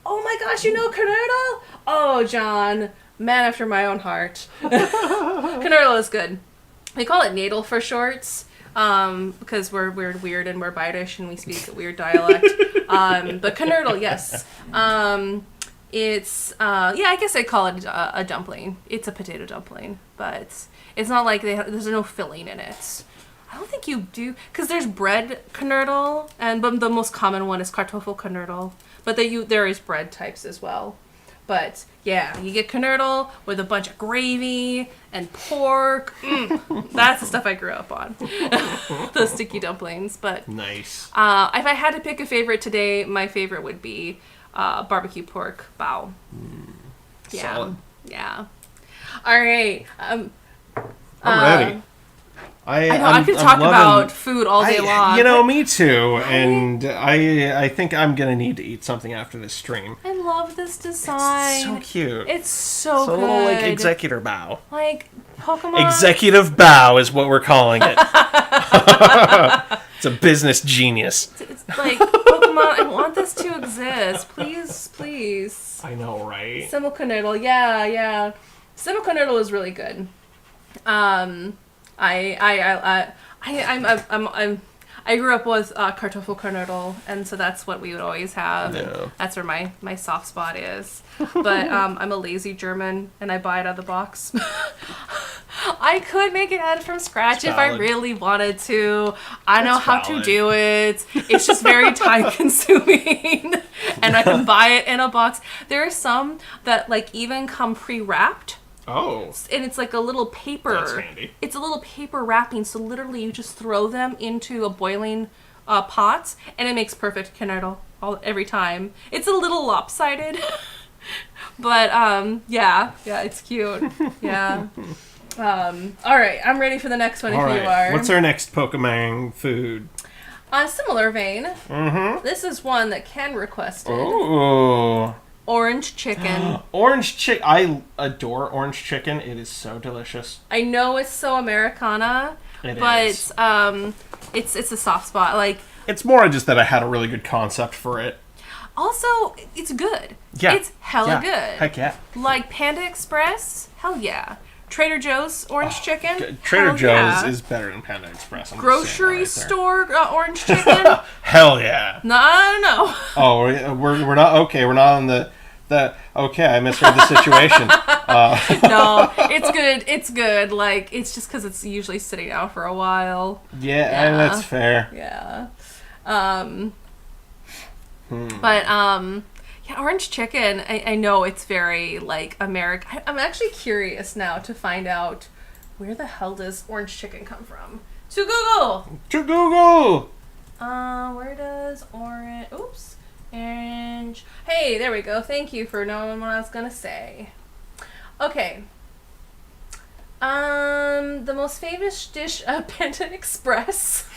Oh my gosh, Kernurdle? Oh, John, man after my own heart. Kernurdle is good. We call it Nadel for shorts. Because we're weird and we're Bitish and we speak a weird dialect. But Kernurdle, yes. It's, I guess I'd call it a dumpling. It's a potato dumpling, but it's not like there's no filling in it. I don't think you do, because there's bread Kernurdle, but the most common one is Kartoffel Kernurdle. But there is bread types as well. But yeah, you get Kernurdle with a bunch of gravy and pork. That's the stuff I grew up on. Those sticky dumplings. But nice. If I had to pick a favorite today, my favorite would be barbecue pork bao. Yeah. Solid. Yeah. All right. I'm ready. I could talk about food all day long. Me too. And I think I'm going to need to eat something after this stream. I love this design. It's so cute. It's so it's a good. little like executor bow. Like Pokemon. Executive bow is what we're calling it. It's a business genius. It's like Pokemon. I want this to exist. Please. I know, right? Simulcanoodle. Yeah. Simulcanoodle is really good. I grew up with Kartoffel Kernurdle, and so that's what we would always have. Yeah. That's where my soft spot is. But I'm a lazy German, and I buy it out of the box. I could make it from scratch if I really wanted to. I know how to do it. It's just very time consuming, and I can buy it in a box. There are some that like even come pre-wrapped. Oh. And it's like a little paper. That's handy. It's a little paper wrapping, so literally you just throw them into a boiling pot, and it makes perfect Kernurdle every time. It's a little lopsided, but yeah, it's cute. Yeah. All right, I'm ready for the next one. You are. What's our next Pokemon food? On a similar vein, this is one that Ken requested. Oh. Orange chicken. Orange chicken. I adore orange chicken. It is so delicious. I know it's so Americana, but it's a soft spot. Like, it's more just that I had a really good concept for it. Also, it's good. Yeah. It's hella good. Heck yeah. Like Panda Express, hell yeah. Trader Joe's orange chicken. Trader Joe's is better than Panda Express. Grocery store orange chicken. Hell yeah. No. Oh, we're not okay. We're not on the okay. I misread the situation. No, it's good. It's good. Like, it's just because it's usually sitting out for a while. Yeah, that's fair. Yeah. But yeah, orange chicken. I know it's very like American. I'm actually curious now to find out where the hell does orange chicken come from. To Google. Where does orange? Oops. Orange. Hey, there we go. Thank you for knowing what I was gonna say. Okay. The most famous dish of Panda Express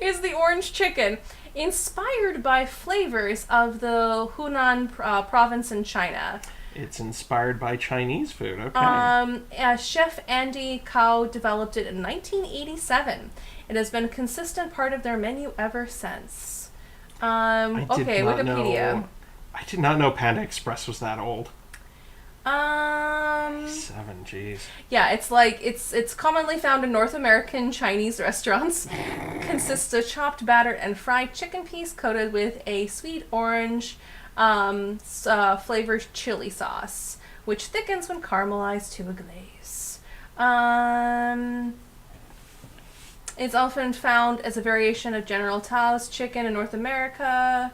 is the orange chicken, inspired by flavors of the Hunan province in China. It's inspired by Chinese food. Okay. Chef Andy Cao developed it in 1987. It has been a consistent part of their menu ever since. Wikipedia. I did not know Panda Express was that old. 7, jeez. Yeah, it's like it's commonly found in North American Chinese restaurants. Consists of chopped, battered, and fried chicken piece coated with a sweet orange flavored chili sauce, which thickens when caramelized to a glaze. It's often found as a variation of General Tao's chicken in North America.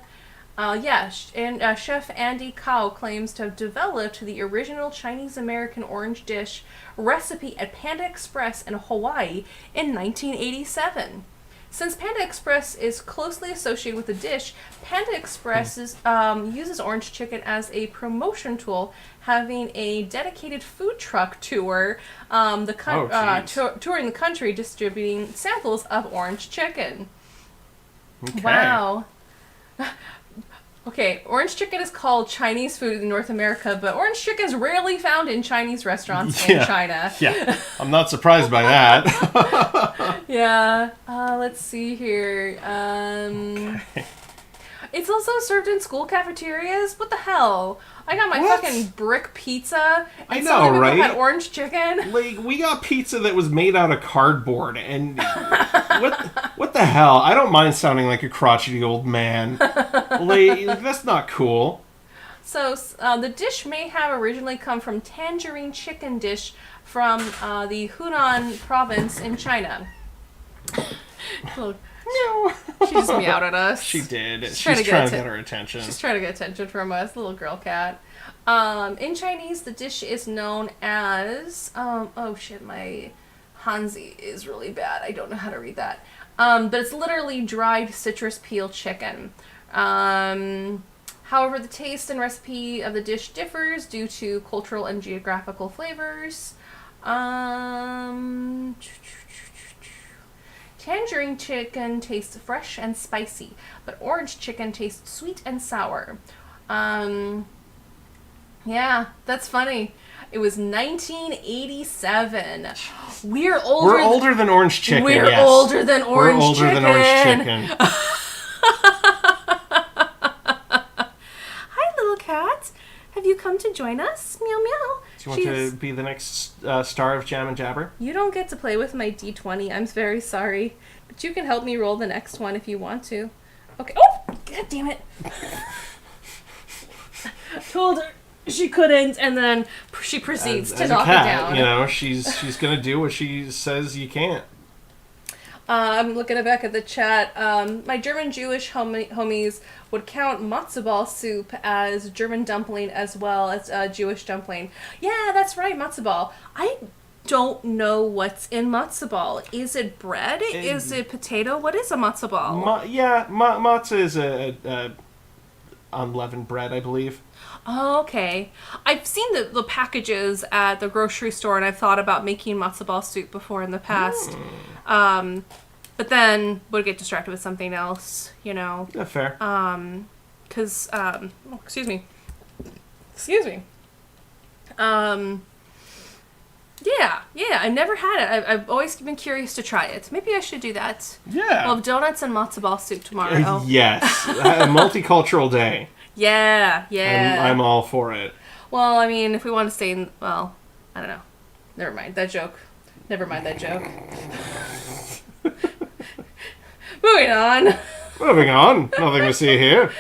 Chef Andy Kao claims to have developed the original Chinese-American orange dish recipe at Panda Express in Hawaii in 1987. Since Panda Express is closely associated with the dish, Panda Express uses orange chicken as a promotion tool, having a dedicated food truck tour, touring the country distributing samples of orange chicken. Okay. Wow. Okay, orange chicken is called Chinese food in North America, but orange chicken is rarely found in Chinese restaurants in China. Yeah, I'm not surprised by that. Yeah, let's see here. Okay. It's also served in school cafeterias. What the hell? I got my What? fucking brick pizza. I And know, some people right? had orange chicken. Like, we got pizza that was made out of cardboard, and what the hell? I don't mind sounding like a crotchety old man. Like, that's not cool. So the dish may have originally come from tangerine chicken dish from the Hunan province in China. Look, No. she just meowed at us. She did. She's trying trying to to get get our attention. She's trying to get attention from us, little girl cat. In Chinese, the dish is known as oh shit, my Hanzi is really bad. I don't know how to read that. But it's literally dried citrus peel chicken. However, the taste and recipe of the dish differs due to cultural and geographical flavors. Tangerine chicken tastes fresh and spicy, but orange chicken tastes sweet and sour. Yeah, that's funny. It was 1987. We're older than orange chicken. We're yes. older than orange We're older chicken. than orange chicken. Hi, little cat. Have you come to join us? Meow meow. Do you want to be the next star of Jam and Jabber? You don't get to play with my D20. I'm very sorry. But you can help me roll the next one if you want to. Okay. Oh! God damn it. Told her she couldn't, and then she proceeds to as knock a cat, it down. You know, she's gonna do what she says you can't. I'm looking back at the chat. My German Jewish homies would count matzo ball soup as German dumpling as well as Jewish dumpling. Yeah, that's right, matzo ball. I don't know what's in matzo ball. Is it bread? Is it potato? What is a matzo ball? Matzah is a unleavened bread, I believe. Oh, okay. I've seen the packages at the grocery store, and I've thought about making matzo ball soup before in the past. But then would get distracted with something else, you know. Yeah, fair. Because, excuse me. Yeah, I never had it. I've always been curious to try it. Maybe I should do that. Yeah. We'll have donuts and matzo ball soup tomorrow. Yes. A multicultural day. Yeah. I'm all for it. Well, I mean, if we want to stay in... Well, I don't know. Never mind that joke. Moving on. Moving on. Nothing to see here.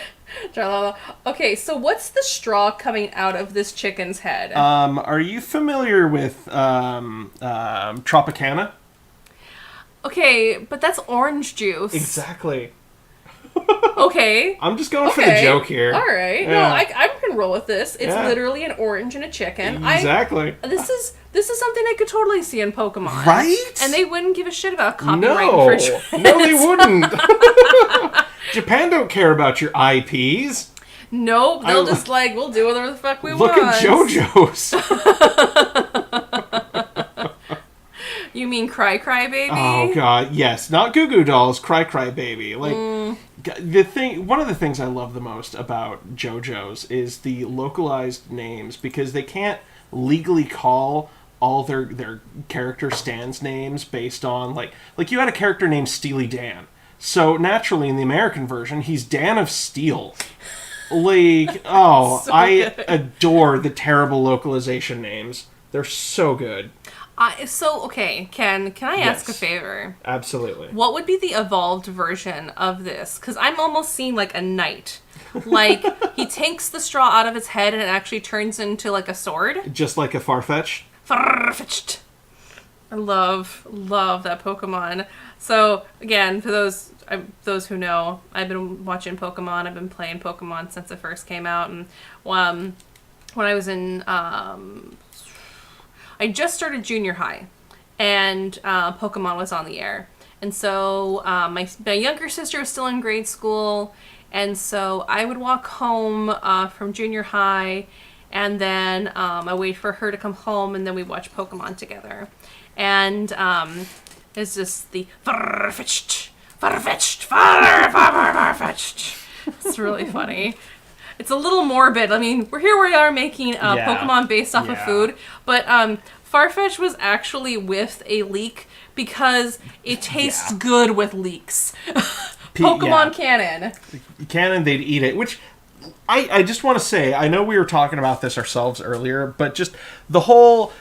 Okay, so what's the straw coming out of this chicken's head? Are you familiar with Tropicana? Okay, but that's orange juice. Exactly. Okay. I'm just going for the joke here. All right. Yeah. No, I can roll with this. It's Yeah. literally an orange and a chicken. Exactly. This is something I could totally see in Pokemon. Right? And they wouldn't give a shit about copyright No, infringement. no, they wouldn't. Japan don't care about your IPs. Nope, they'll just we'll do whatever the fuck we Look want. at JoJo's. You mean Cry Cry Baby? Oh god, yes, not Goo Goo Dolls, Cry Cry Baby. Like one of the things I love the most about JoJo's is the localized names, because they can't legally call all their character stands names based on like you had a character named Steely Dan. So naturally in the American version, he's Dan of Steel. Like, oh, So I good. adore the terrible localization names. They're so good. Okay, Ken, can I ask a Yes. favor? Absolutely. What would be the evolved version of this? Because I'm almost seeing like a knight. Like, he takes the straw out of his head and it actually turns into like a sword. Just like a Farfetch. Farfetch'd. I love that Pokemon. So again, for those who know, I've been watching Pokemon. I've been playing Pokemon since it first came out, and when I was in, I just started junior high, and Pokemon was on the air, and so my younger sister was still in grade school, and so I would walk home from junior high. And then I wait for her to come home, and then we watch Pokemon together. And it's just the Farfetch'd. It's really funny. It's a little morbid. I mean, we are making Pokemon based off of food, but Farfetch was actually with a leek because it tastes good with leeks. Pokemon canon. Canon, they'd eat it, which I just want to say, I know we were talking about this ourselves earlier, but just the whole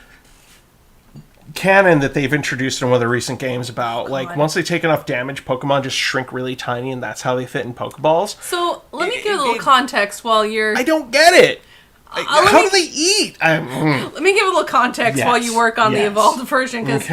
canon that they've introduced in one of the recent games about, like, once they take enough damage, Pokemon just shrink really tiny, and that's how they fit in Pokeballs. So, let me give a little context while you're... I don't get it! How do they eat? Let me give a little context while you work on the evolved version, because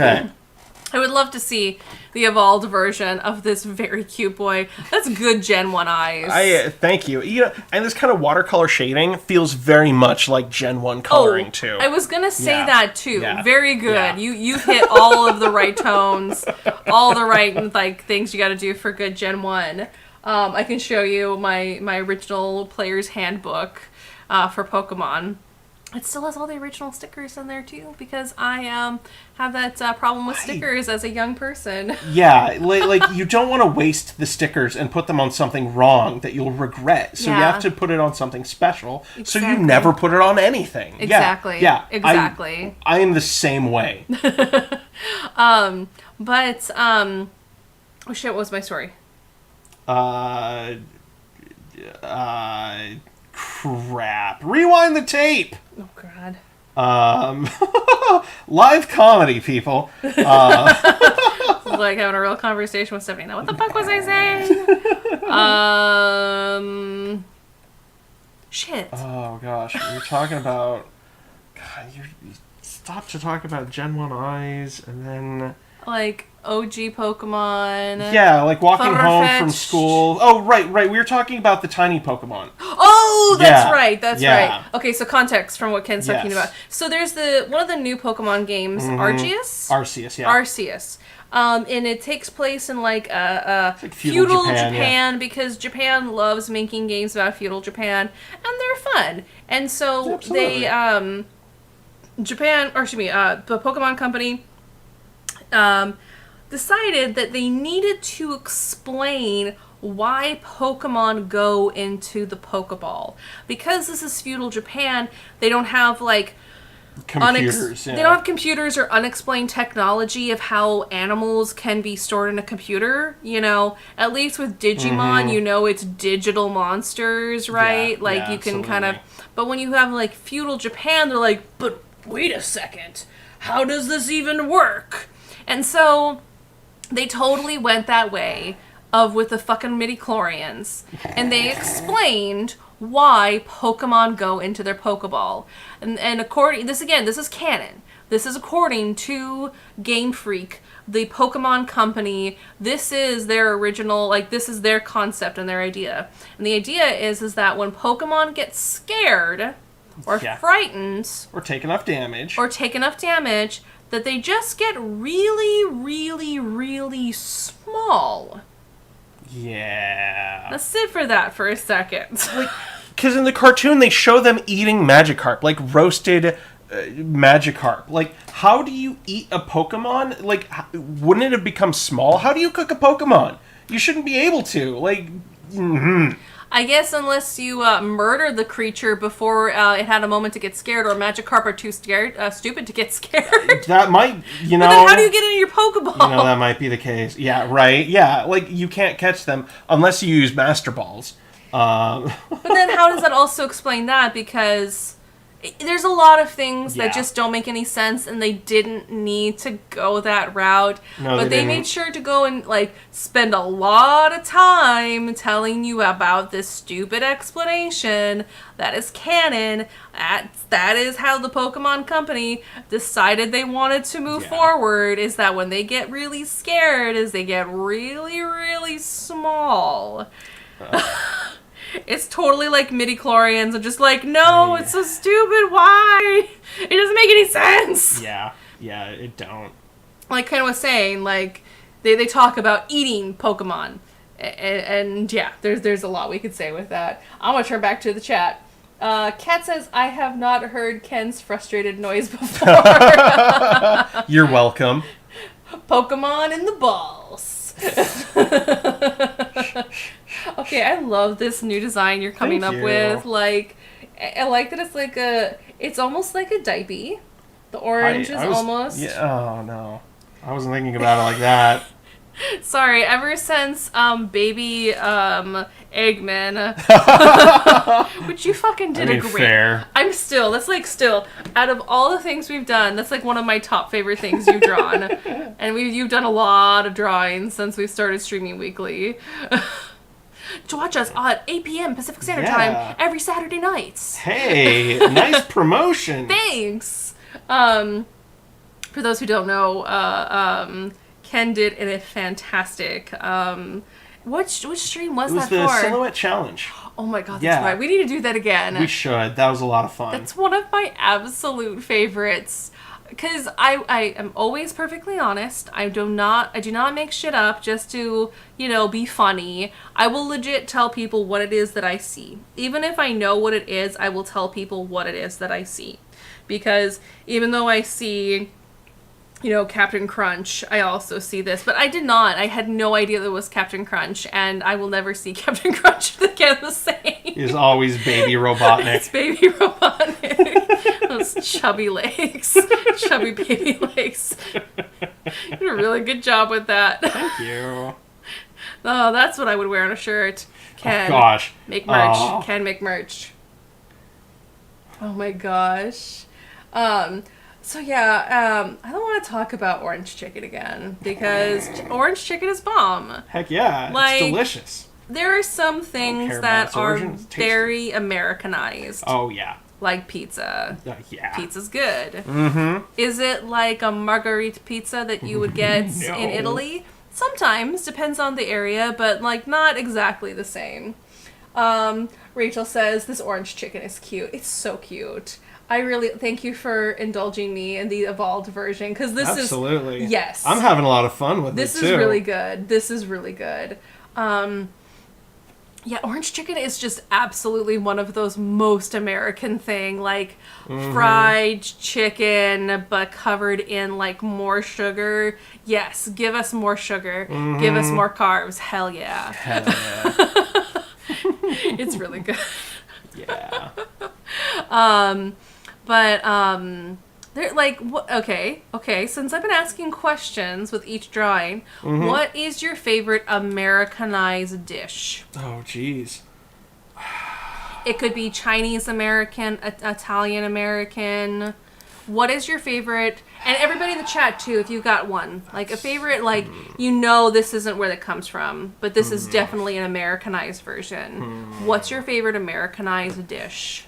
I would love to see the evolved version of this very cute boy. That's good Gen 1 eyes. Thank you. You know, and this kind of watercolor shading feels very much like Gen 1 coloring, too. I was going to say that, too. Yeah. Very good. Yeah. You hit all of the right tones, all the right like things you got to do for good Gen 1. I can show you my original player's handbook for Pokemon. It still has all the original stickers in there too, because I have that problem with stickers as a young person. Yeah, like you don't want to waste the stickers and put them on something wrong that you'll regret. So you have to put it on something special, so you never put it on anything. Exactly. Yeah. Exactly. I am the same way. But oh shit, what was my story? Crap. Rewind the tape. Oh god. Live comedy, people. Like having a real conversation with Stephanie. Now, what the fuck was I saying? Shit. Oh gosh, you're talking about. God, you stopped to talk about Gen 1 eyes, and then. Like OG Pokemon. Yeah, like walking home from Farfetch'd. school. Oh, right. We were talking about the tiny Pokemon. Oh, that's right. That's Yeah. right. Okay, so context from what Ken's talking about. So there's one of the new Pokemon games, Arceus. Arceus, yeah. Arceus. And it takes place in like like feudal Japan, Japan because Japan loves making games about feudal Japan, and they're fun. And so Absolutely. the Pokemon Company decided that they needed to explain why Pokemon go into the Pokeball. Because this is feudal Japan, they don't have like Computers, they don't have computers or unexplained technology of how animals can be stored in a computer, you know. At least with Digimon, you know it's digital monsters, right? Yeah, like yeah, you can absolutely. kind of but when you have like feudal Japan, they're like, "But wait a second. How does this even work?" And so they totally went that way with the fucking midichlorians, and they explained why Pokemon go into their Pokeball. And according this is canon. This is according to Game Freak, the Pokemon Company. This is their original, like this is their concept and their idea. And the idea is that when Pokemon get scared or frightened or take enough damage, that they just get really, really, really small. yeah. Let's sit for that for a second. Because in the cartoon, they show them eating Magikarp, like roasted Magikarp. Like, how do you eat a Pokemon? Like, wouldn't it have become small? How do you cook a Pokemon? You shouldn't be able to. Like, I guess unless you murder the creature before it had a moment to get scared, or Magikarp are too stupid to get scared. that might, you know. But then how do you get into your Pokeball? You know, that might be the case. Yeah, right. Yeah, like, you can't catch them unless you use Master Balls. But then how does that also explain that? Because there's a lot of things Yeah. that just don't make any sense, and they didn't need to go that route. No, but they they made didn't. sure to go and like spend a lot of time telling you about this stupid explanation that is canon. That is how the Pokemon Company decided they wanted to move Yeah. forward. Is that when they get really scared, is they get really, really small. It's totally like midi-chlorians and just like, no, Yeah. it's so stupid, why? It doesn't make any sense. Yeah, it don't. Like Ken was saying, like, they talk about eating Pokemon. And yeah, there's a lot we could say with that. I'm gonna turn back to the chat. Kat says, I have not heard Ken's frustrated noise before. You're welcome. Pokemon in the balls. Okay, I love this new design you're coming Thank up you. with. Like, I like that it's almost like a diaper. The orange is almost. Yeah, oh no. I wasn't thinking about it like that. Sorry, ever since baby Eggman, which you fucking did I mean, a great. fair. Still out of all the things we've done, that's like one of my top favorite things you've drawn, and you've done a lot of drawings since we started streaming weekly. To watch us at 8 p.m. Pacific Standard Yeah. Time every Saturday nights. Hey, nice promotion. Thanks. For those who don't know, Ken did a fantastic. Which stream was It was that the for? Silhouette Challenge. Oh my god, that's Yeah. right. We need to do that again. We should. That was a lot of fun. That's one of my absolute favorites. Because I am always perfectly honest. I do not make shit up just to, be funny. I will legit tell people what it is that I see. Even if I know what it is, I will tell people what it is that I see. Because even though I see, Captain Crunch, I also see this. But I did not. I had no idea that it was Captain Crunch. And I will never see Captain Crunch again the same. Is always Baby Robotnik. It's Baby Robotnik. Those chubby legs. Chubby baby legs. You did a really good job with that. Thank you. Oh, that's what I would wear on a shirt. Ken. Oh, gosh. Make merch. Oh. Can make merch. Oh my gosh. So yeah, I don't want to talk about orange chicken again because orange chicken is bomb. Heck yeah. Like- it's delicious. There are some things care about that its are origin. It's tasty. very Americanized, Oh, yeah. like pizza. Yeah. Pizza's good. Mm-hmm. Is it like a margharita pizza that you would get No. in Italy? Sometimes, depends on the area, but like not exactly the same. Rachel says this orange chicken is cute. It's so cute. I really thank you for indulging me in the evolved version because this Absolutely. is yes. I'm having a lot of fun with This it, too. is really good. This is really good. Yeah, orange chicken is just absolutely one of those most American thing, like fried chicken, but covered in like more sugar. Yes, give us more sugar. Give us more carbs. Hell yeah. Hell yeah. It's really good. Yeah. They're like, okay, since I've been asking questions with each drawing, what is your favorite Americanized dish? Oh, jeez. It could be Chinese American, Italian American. What is your favorite? And everybody in the chat too, if you got one, like a favorite, like this isn't where that comes from, but this is definitely an Americanized version. What's your favorite Americanized dish?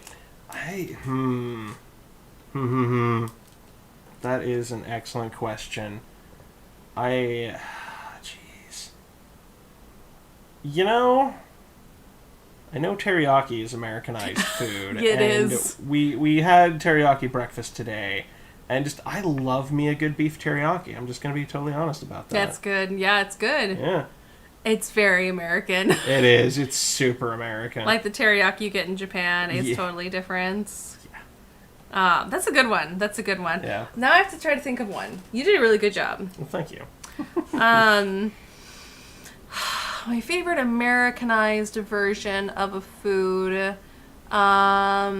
That is an excellent question. Jeez. I know teriyaki is Americanized food. It and is. We had teriyaki breakfast today, and I love me a good beef teriyaki. I'm just gonna be totally honest about that. That's good. Yeah, it's good. Yeah, It's very American. it is. It's super American. Like the teriyaki you get in Japan is Yeah. totally different. That's a good one. That's a good one. Yeah. Now I have to try to think of one. You did a really good job. Well, thank you. My favorite Americanized version of a food. I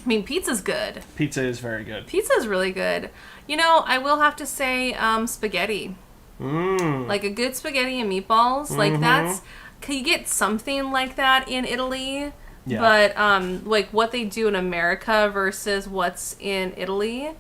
mean, pizza's good. Pizza is very good. Pizza's really good. I will have to say spaghetti. Like a good spaghetti and meatballs. Like that's, can you get something like that in Italy? Yeah. But like what they do in America versus what's in Italy,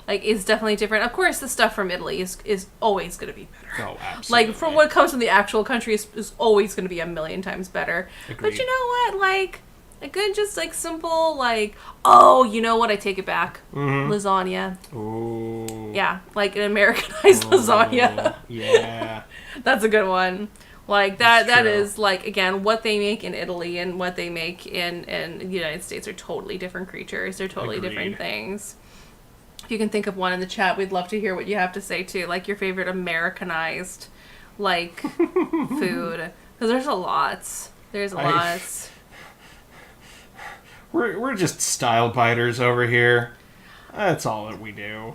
like is definitely different. Of course, the stuff from Italy is always going to be better. Oh, absolutely. Like from what comes from the actual country is always going to be a million times better. Agreed. But you know what? Like a good, just like simple, like, oh, you know what? I take it back. Lasagna. Ooh. Yeah, like an Americanized lasagna. Yeah. That's a good one. Like that That's true. is like, again, what they make in Italy and what they make in the United States are totally different creatures. They're totally different Agreed. things. If you can think of one in the chat, we'd love to hear what you have to say too. Like your favorite Americanized like food. Because there's a lot. There's a lot. We're just style biters over here. That's all that we do.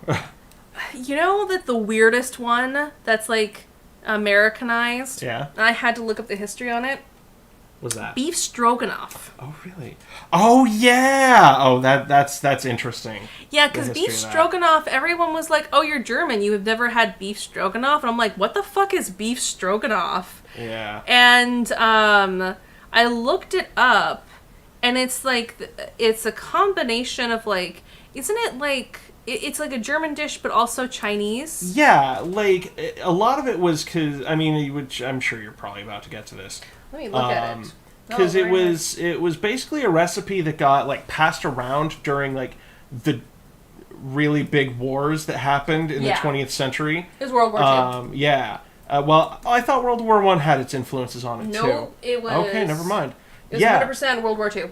You know that the weirdest one that's like Americanized? Yeah. And I had to look up the history on it. What's that? Beef stroganoff. Oh, really? Oh, yeah. Oh, that's interesting. Yeah, The because history beef of that. stroganoff, everyone was like, oh, you're German. You have never had beef stroganoff. And I'm like, what the fuck is beef stroganoff? Yeah. And I looked it up, and it's like, it's a combination of like, isn't it like, it's like a German dish, but also Chinese? Yeah, like, a lot of it was because, I mean, which I'm sure you're probably about to get to this. Let me look at it. Because Oh, it very was basically a recipe that got, like, passed around during, like, the really big wars that happened in Yeah. the 20th century. It was World War II. Yeah. Well, I thought World War I had its influences on it, too. No, it was... Okay, never mind. It was Yeah. 100% World War II.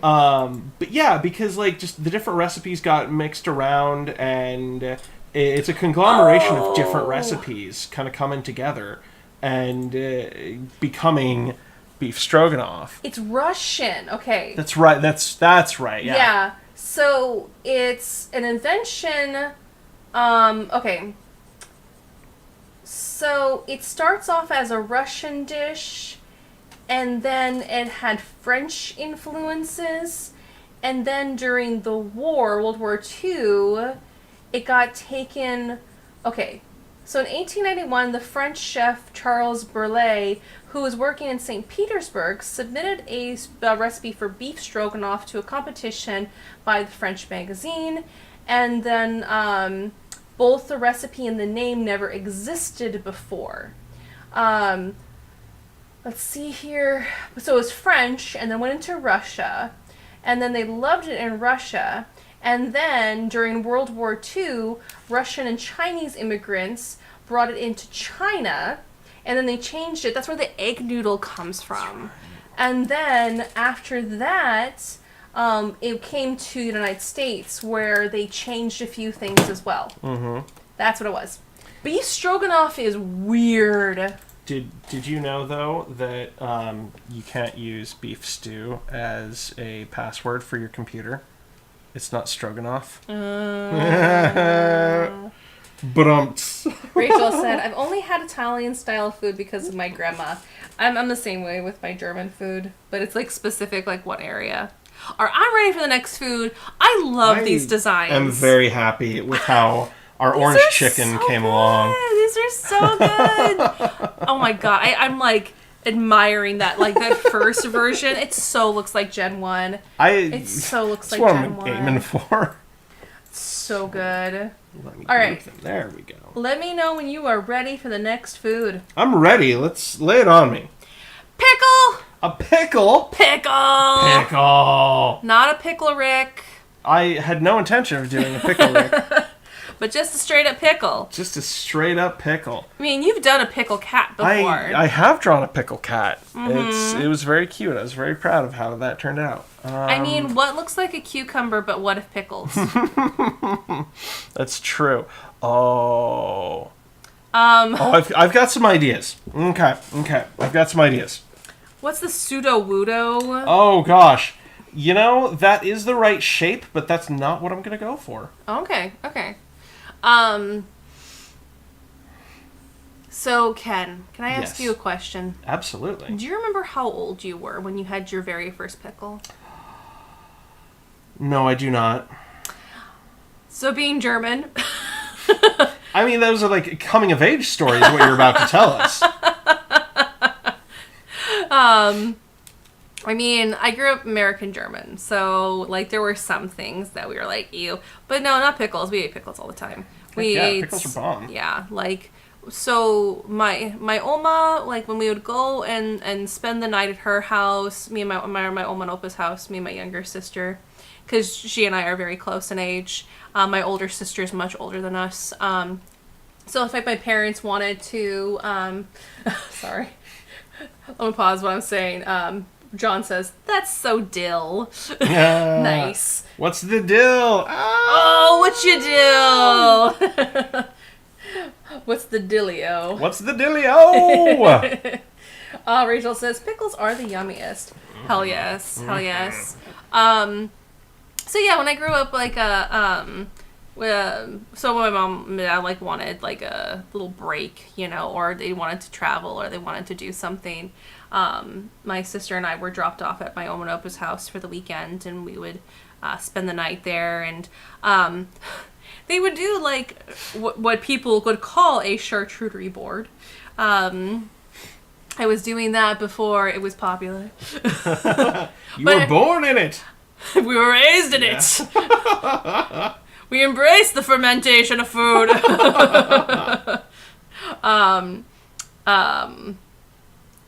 But yeah, because like just the different recipes got mixed around, and it's a conglomeration of different recipes kind of coming together and becoming beef stroganoff. It's Russian. Okay. That's right. That's right. Yeah. Yeah. So it's an invention. Okay. So it starts off as a Russian dish, and then it had French influences, and then during the war, World War II, it got taken. Okay. So in 1891, the French chef Charles Berlet, who was working in St. Petersburg, submitted a recipe for beef stroganoff to a competition by the French magazine, and then both the recipe and the name never existed before. Let's see here. So it was French, and then went into Russia, and then they loved it in Russia. And then, during World War II, Russian and Chinese immigrants brought it into China, and then they changed it. That's where the egg noodle comes from. And then, after that, it came to the United States, where they changed a few things as well. Mm-hmm. That's what it was. Beef stroganoff is weird. Did you know though that you can't use beef stew as a password for your computer? It's not stroganoff. But Rachel said, I've only had Italian-style food because of my grandma. I'm the same way with my German food, but it's, like, specific, like, what area. All right, I'm ready for the next food. I love these designs. I'm very happy with how our orange chicken came along. These are so good. Oh, my God. I'm, like, admiring that, like, that first version. It so looks like Gen 1. It so looks like what Gen I'm 1. aiming for. So good. Let me All right. move them. There we go. Let me know when you are ready for the next food. I'm ready. Let's lay it on me. Pickle! A pickle? Pickle! Pickle! Not a pickle Rick, I had no intention of doing a pickle, Rick. but just a straight up pickle. Just a straight up pickle. I mean, you've done a pickle cat before. I have drawn a pickle cat. Mm-hmm. It was very cute. I was very proud of how that turned out. I mean, what looks like a cucumber, but what if pickles? That's true. Oh, I've got some ideas. Okay. I've got some ideas. What's the pseudo-wudo? Oh gosh, you know that is the right shape, but that's not what I'm gonna go for. Okay. So, Ken, can I ask Yes. you a question? Absolutely. Do you remember how old you were when you had your very first pickle? No, I do not. So, being German, I mean, those are like coming of age stories. What you're about to tell us. I mean, I grew up American German, so like there were some things that we were like, ew. But no, not pickles. We ate pickles all the time. We ate, pickles are bomb. Yeah, like so my oma, like when we would go and spend the night at her house, me and my oma and opa's house, me and my younger sister, because she and I are very close in age. My older sister is much older than us. So if like my parents wanted to, sorry, let me pause what I'm saying. John says, "That's so dill." Nice. What's the deal? Oh, what you do? What's the dillio? What's the dealio? Rachel says, "Pickles are the yummiest." Hell yes. Hell yes. So yeah, when I grew up, like, so my mom and dad, like, wanted, like, a little break, you know, or they wanted to travel, or they wanted to do something. My sister and I were dropped off at my Oma and Opa's house for the weekend, and we would spend the night there, and they would do, like, what people would call a charcuterie board. I was doing that before it was popular. You were born in it. We were raised in it. We embraced the fermentation of food. Well,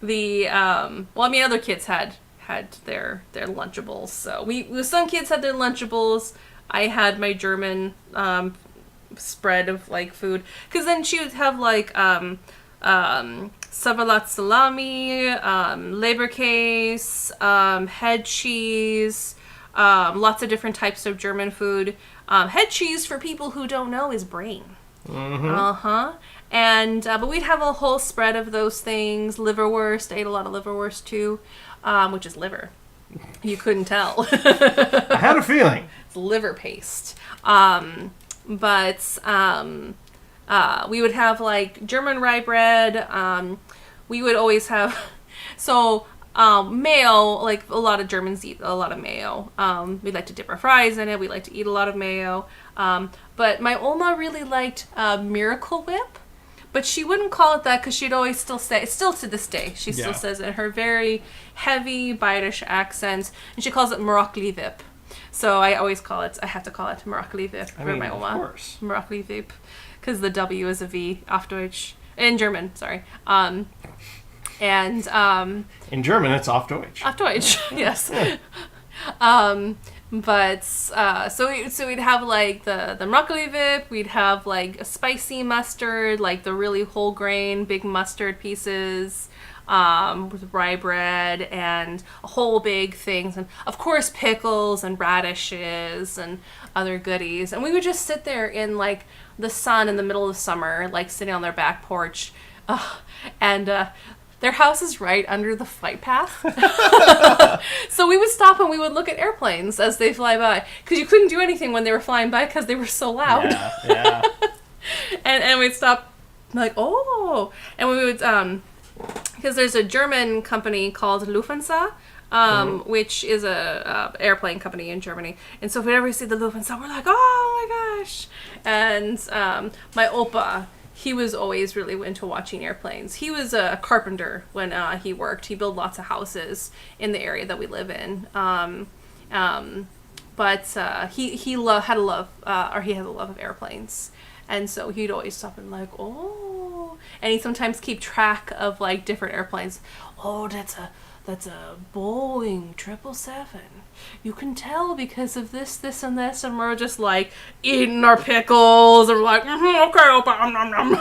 I mean, other kids had their Lunchables. So some kids had their Lunchables. I had my German spread of like food, because then she would have like Savalat salami, Leberkäse, head cheese, lots of different types of German food. Head cheese, for people who don't know, is brain. Mm-hmm. And but we'd have a whole spread of those things. Liverwurst, I ate a lot of liverwurst too, which is liver. You couldn't tell. I had a feeling. It's liver paste. But we would have like German rye bread. We would always have mayo. Like a lot of Germans eat a lot of mayo. We like to dip our fries in it. We like to eat a lot of mayo. But my Oma really liked Miracle Whip. But she wouldn't call it that, because she'd always still say, still to this day, she still says it in her very heavy Bayerish accent, and she calls it Miracle Whip. So I always I have to call it Miracle Whip for my Oma. Of course. Miracle Whip, because the W is a V, auf Deutsch, in German, sorry. In German, it's auf Deutsch. Auf Deutsch, yes. But so we'd have like the Miracle Whip, we'd have like a spicy mustard, like the really whole grain big mustard pieces, with rye bread and a whole big things, and of course pickles and radishes and other goodies. And we would just sit there in like the sun in the middle of summer, like sitting on their back porch, and their house is right under the flight path. So we would stop and we would look at airplanes as they fly by, because you couldn't do anything when they were flying by because they were so loud. Yeah. and we'd stop like, oh, and we would because there's a German company called Lufthansa, which is a airplane company in Germany. And so whenever we see the Lufthansa, we're like, oh my gosh. And my Opa, he was always really into watching airplanes. He was a carpenter when he worked. He built lots of houses in the area that we live in. But he had a love of airplanes. And so he'd always stop and like, oh, and he'd sometimes keep track of like different airplanes. Oh, that's a Boeing 777. You can tell because of this, and this, and we're just like eating our pickles, and we're like, okay, Opa, nom nom.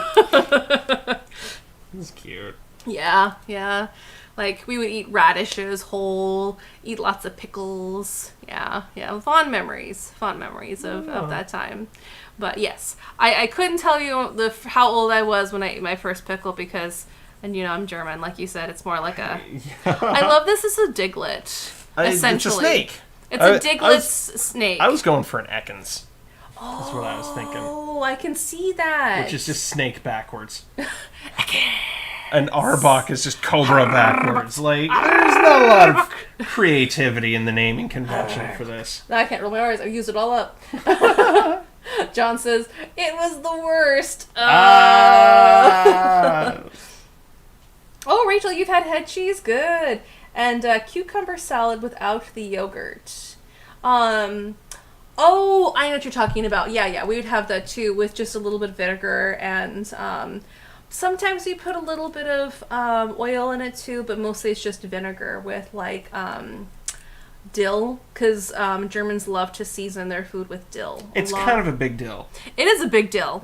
That's cute. Yeah. Like we would eat radishes whole, eat lots of pickles. Yeah. Fond memories of that time. But yes, I couldn't tell you how old I was when I ate my first pickle, because, and I'm German, like you said, it's more like a. I love this as a Diglett. Essentially, it's a snake. It's a Diglett's snake. I was going for an Ekans. That's what I was thinking. Oh, I can see that. Which is just snake backwards. And Arbok is just cobra backwards. Like, there's not a lot of creativity in the naming convention for this. I can't remember. I use it all up. John says, it was the worst. Ah! Oh, Rachel, you've had head cheese? Good. And cucumber salad without the yogurt. Oh, I know what you're talking about. Yeah, we would have that too with just a little bit of vinegar and sometimes we put a little bit of oil in it too, but mostly it's just vinegar with like dill, because Germans love to season their food with dill. It's kind of a big deal. It is a big dill.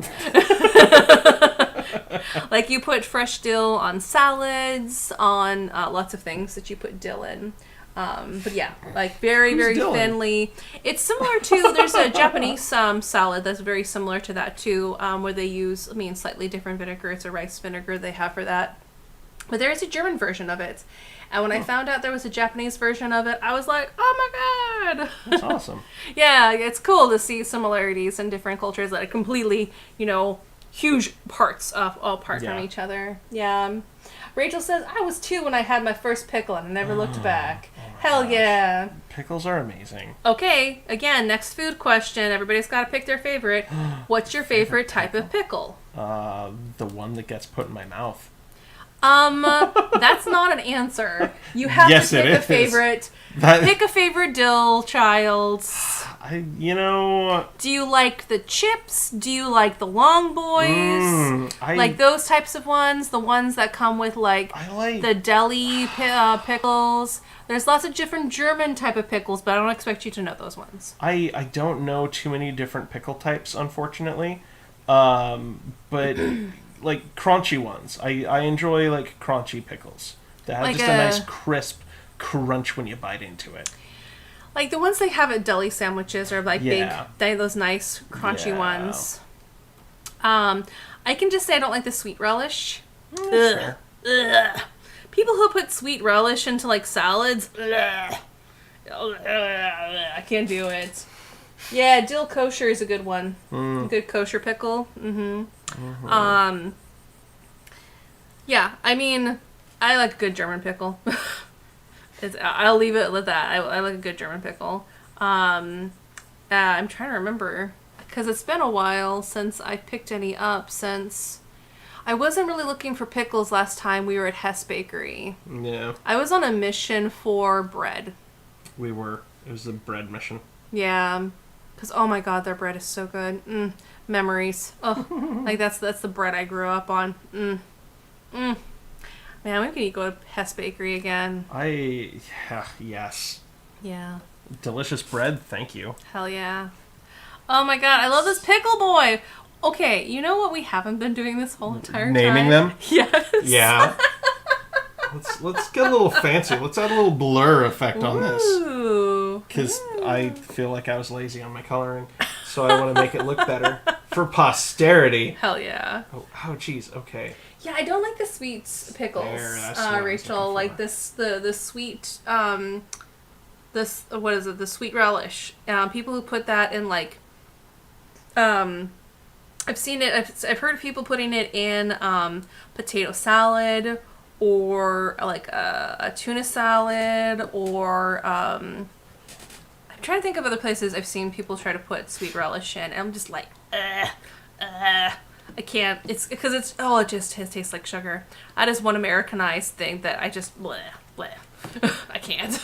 Like you put fresh dill on salads, on lots of things that you put dill in. But yeah, like very, very thinly. It's similar to, there's a Japanese salad that's very similar to that too, where they use, slightly different vinegar. It's a rice vinegar they have for that. But there is a German version of it. And when I found out there was a Japanese version of it, I was like, oh my god! That's awesome. Yeah, it's cool to see similarities in different cultures that are completely, huge parts apart from each other. Yeah. Rachel says, I was 2 when I had my first pickle and I never looked back. Hell gosh. Yeah. Pickles are amazing. Okay, again, next food question. Everybody's got to pick their favorite. What's your favorite type of pickle? The one that gets put in my mouth. That's not an answer. You have to pick a favorite. Pick a favorite dill, child. Do you like the chips? Do you like the long boys? Like those types of ones? The ones that come with the deli pickles? There's lots of different German type of pickles, but I don't expect you to know those ones. I don't know too many different pickle types, unfortunately. But like crunchy ones. I enjoy like crunchy pickles. That have just a nice crisp crunch when you bite into it. Like the ones they have at deli sandwiches are like big, those nice crunchy ones. I can just say I don't like the sweet relish. Ugh. People who put sweet relish into like salads, I can't do it. Yeah, dill kosher is a good one. A good kosher pickle. Yeah, I like a good German pickle. I'll leave it with that. I like a good German pickle. I'm trying to remember, because it's been a while since I picked any up, since I wasn't really looking for pickles last time we were at Hess Bakery. Yeah. I was on a mission for bread. We were. It was a bread mission. Yeah. Because, oh my god, their bread is so good. Memories. Oh, like that's the bread I grew up on. Man, we could go to Hess Bakery again. Yes. Yeah. Delicious bread, thank you. Hell yeah. Oh my god, I love this pickle boy. Okay, you know what we haven't been doing this whole entire time? Naming them? Yes. Yeah. Let's get a little fancy. Let's add a little blur effect on this. Ooh. Because I feel like I was lazy on my coloring, so I want to make it look better for posterity. Hell yeah. Oh, jeez. Okay. Yeah, I don't like the sweet pickles, Rachel. Like the sweet, what is it? The sweet relish. People who put that in I've seen it. I've heard of people putting it in potato salad, or like a tuna salad, or I'm trying to think of other places I've seen people try to put sweet relish in. And I'm just like, I can't. It's because it just tastes like sugar. That is one Americanized thing that I just I can't.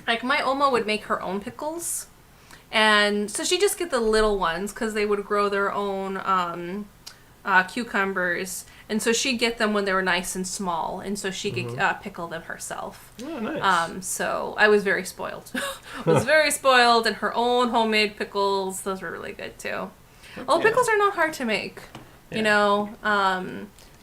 Like my Oma would make her own pickles, and so she just get the little ones because they would grow their own cucumbers, and so she'd get them when they were nice and small, and so she could pickle them herself. Oh, nice. So I was very spoiled. And her own homemade pickles, those were really good too. Oh, pickles are not hard to make.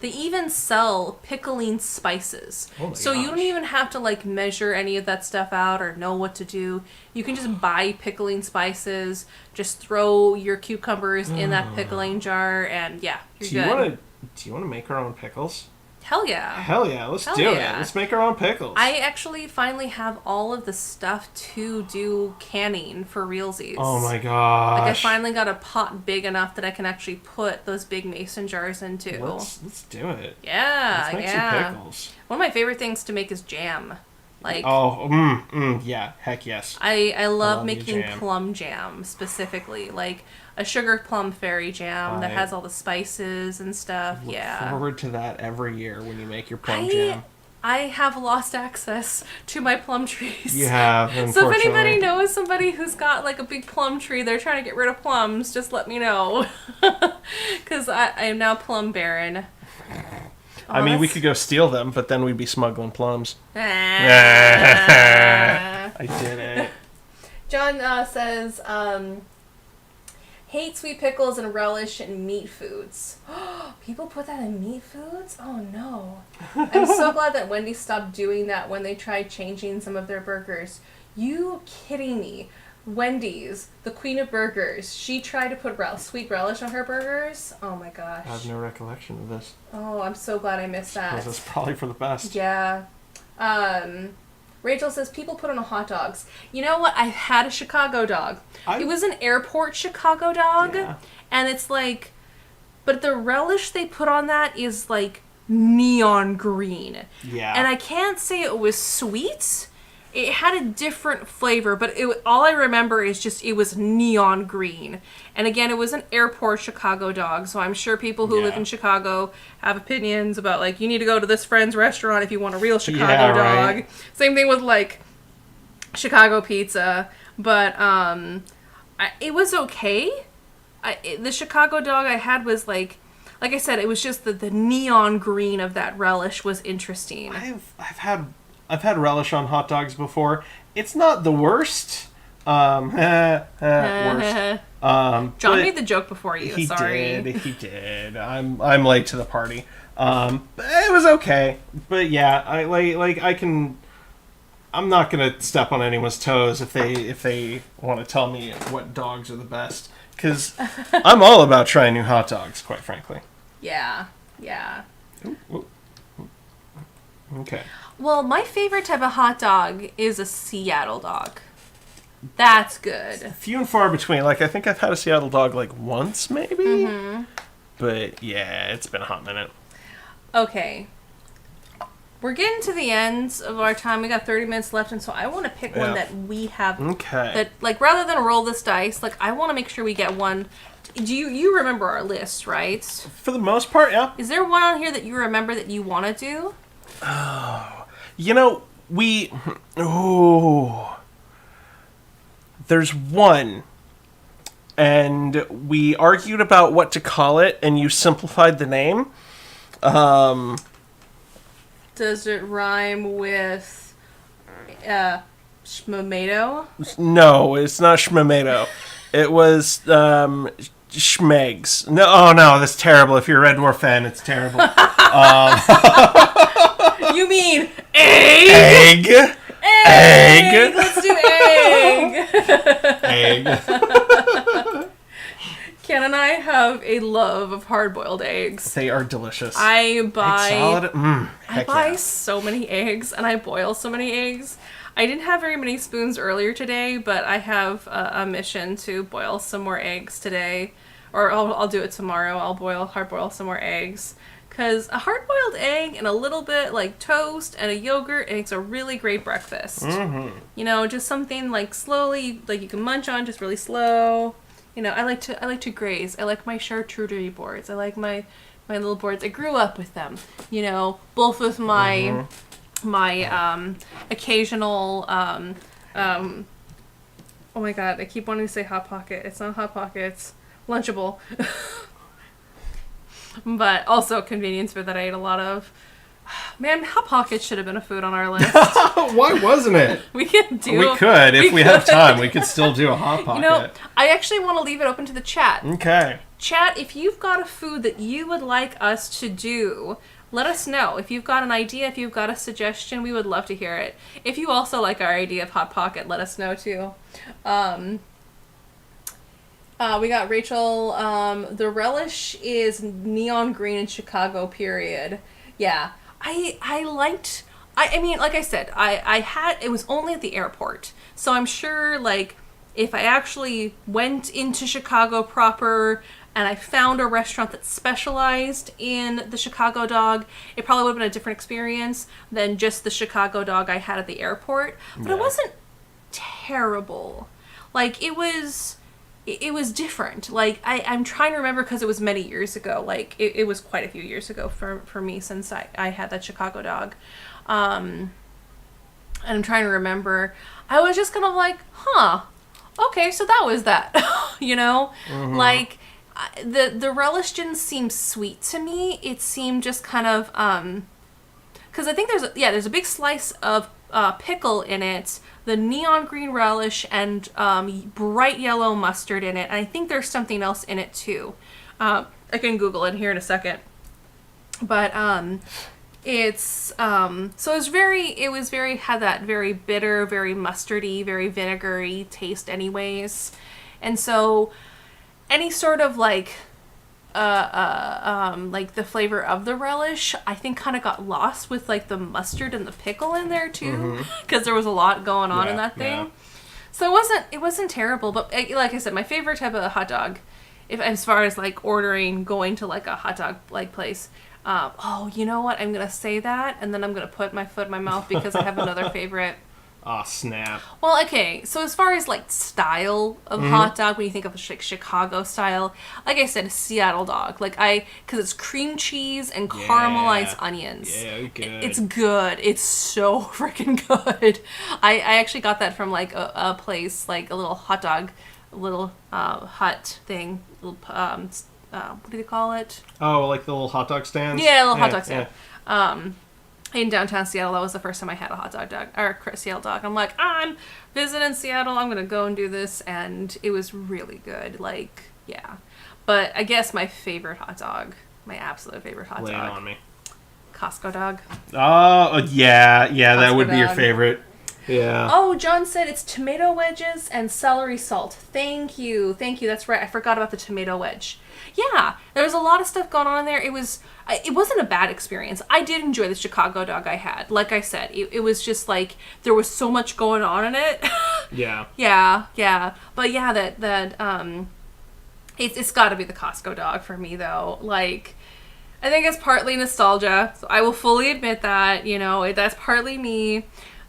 They even sell pickling spices. Oh my gosh. You don't even have to measure any of that stuff out or know what to do. You can just buy pickling spices, just throw your cucumbers in that pickling jar, and you're good. Do you want to make our own pickles? Hell yeah. Hell yeah, let's do it. Let's make our own pickles. I actually finally have all of the stuff to do canning for realsies. Oh my gosh. I finally got a pot big enough that I can actually put those big mason jars into. Let's do it. Yeah, Let's make some pickles. One of my favorite things to make is jam. Like, yeah, heck yes. I love love your making jam. plum jam specifically, like a sugar plum fairy jam that I has all the spices and stuff. Look Yeah. forward to that every year when you make your plum I jam. I have lost access to my plum trees. You have, So if unfortunately. anybody knows somebody who's got like a big plum tree, they're trying to get rid of plums, just let me know. Because I am now plum barren. I mean, we could go steal them, but then we'd be smuggling plums. Ah. I did it. John says, hate sweet pickles and relish in meat foods. People put that in meat foods? Oh no. I'm so glad that Wendy's stopped doing that when they tried changing some of their burgers. You kidding me? Wendy's, the queen of burgers, she tried to put sweet relish on her burgers? Oh my gosh. I have no recollection of this. Oh, I'm so glad I missed that. Because it's probably for the best. Yeah. Rachel says people put on hot dogs. You know what? I've had a Chicago dog. It was an airport Chicago dog. Yeah. And it's like, but the relish they put on that is like neon green. Yeah. And I can't say it was sweet. It had a different flavor, but all I remember is just it was neon green. And again, it was an airport Chicago dog, so I'm sure people who live in Chicago have opinions about, like, you need to go to this friend's restaurant if you want a real Chicago dog. Right. Same thing with, like, Chicago pizza. But it was okay. The Chicago dog I had was, like I said, it was just the neon green of that relish was interesting. I've had relish on hot dogs before. It's not the worst. Worst. John made the joke before you. He Sorry. He did. I'm late to the party. But it was okay. But yeah, I'm not gonna step on anyone's toes if they want to tell me what dogs are the best, because I'm all about trying new hot dogs, quite frankly. Yeah. Ooh. Okay. Well, my favorite type of hot dog is a Seattle dog. That's good. Few and far between. Like, I think I've had a Seattle dog like once, maybe. Mm-hmm. But yeah, it's been a hot minute. Okay. We're getting to the end of our time. We got 30 minutes left, and so I want to pick one that we have. Okay. That, like, rather than roll this dice, like, I want to make sure we get one. Do you remember our list, right? For the most part, yeah. Is there one on here that you remember that you want to do? Oh, you know, there's one, and we argued about what to call it, and you simplified the name. Does it rhyme with Schmamato? No, it's not Schmamato. It was Schmegs. No, that's terrible. If you're a Red Dwarf fan, it's terrible. You mean egg? Egg. Egg. Let's do egg. Egg. Ken and I have a love of hard-boiled eggs. They are delicious. I buy Egg salad? I buy so many eggs, and I boil so many eggs. I didn't have very many spoons earlier today, but I have a mission to boil some more eggs today. Or I'll do it tomorrow. I'll hard-boil some more eggs. Because a hard-boiled egg and a little bit like toast and a yogurt makes a really great breakfast. Mm-hmm. You know, just something like slowly, like you can munch on, just really slow. You know, I like to graze. I like my charcuterie boards. I like my little boards. I grew up with them. You know, both with my occasional oh my god, I keep wanting to say Hot Pocket. It's not Hot Pocket. It's Lunchable. But also convenience food that I ate a lot of. Man, Hot Pocket should have been a food on our list. Why wasn't it? We could if we have time. We could still do a Hot Pocket. You know, I actually want to leave it open to the chat. Okay. Chat, if you've got a food that you would like us to do, let us know. If you've got an idea, if you've got a suggestion, we would love to hear it. If you also like our idea of Hot Pocket, let us know too. We got Rachel. The relish is neon green in Chicago, period. Yeah. I mean, like I said, it was only at the airport. So I'm sure, like, if I actually went into Chicago proper, and I found a restaurant that specialized in the Chicago dog, it probably would have been a different experience than just the Chicago dog I had at the airport. But it wasn't terrible. Like, it was different. Like, I'm trying to remember because it was many years ago. Like, it was quite a few years ago for me since I had that Chicago dog. And I'm trying to remember. I was just kind of like, okay, so that was that. You know? Mm-hmm. Like, the relish didn't seem sweet to me. It seemed just kind of, because I think there's a big slice of pickle in it, the neon green relish, and bright yellow mustard in it. And I think there's something else in it too. I can Google it here in a second. But it's so it was very had that very bitter, very mustardy, very vinegary taste anyways. And so any sort of like the flavor of the relish, I think kind of got lost with like the mustard and the pickle in there too, because there was a lot going on in that thing. Yeah. So it wasn't terrible, but like I said, my favorite type of hot dog, if as far as like going to like a hot dog like place. You know what? I'm gonna say that, and then I'm gonna put my foot in my mouth because I have another favorite. Oh, snap. Well, okay, so as far as, like, style of hot dog, when you think of Chicago style, like I said, Seattle dog. Like, because it's cream cheese and caramelized onions. Yeah, good. It's good. It's so freaking good. I actually got that from, like, a place, like, a little hot dog, hut thing. What do they call it? Oh, like the little hot dog stands? Yeah, a little hot dog stand. Yeah. In downtown Seattle, that was the first time I had a hot dog, or Seattle dog. I'm like, I'm visiting Seattle, I'm gonna go and do this, and it was really good. Like, yeah. But I guess my favorite hot dog, my absolute favorite hot dog. Lay it on me. Costco dog. Oh, yeah, Costco that would be your dog. Favorite. Yeah. Oh, John said it's tomato wedges and celery salt. Thank you. That's right. I forgot about the tomato wedge. Yeah, there was a lot of stuff going on in there. It wasn't a bad experience. I did enjoy the Chicago dog I had. Like I said, it was just like there was so much going on in it. Yeah. Yeah. But yeah, it's got to be the Costco dog for me though. Like, I think it's partly nostalgia. So I will fully admit that. You know, that's partly me.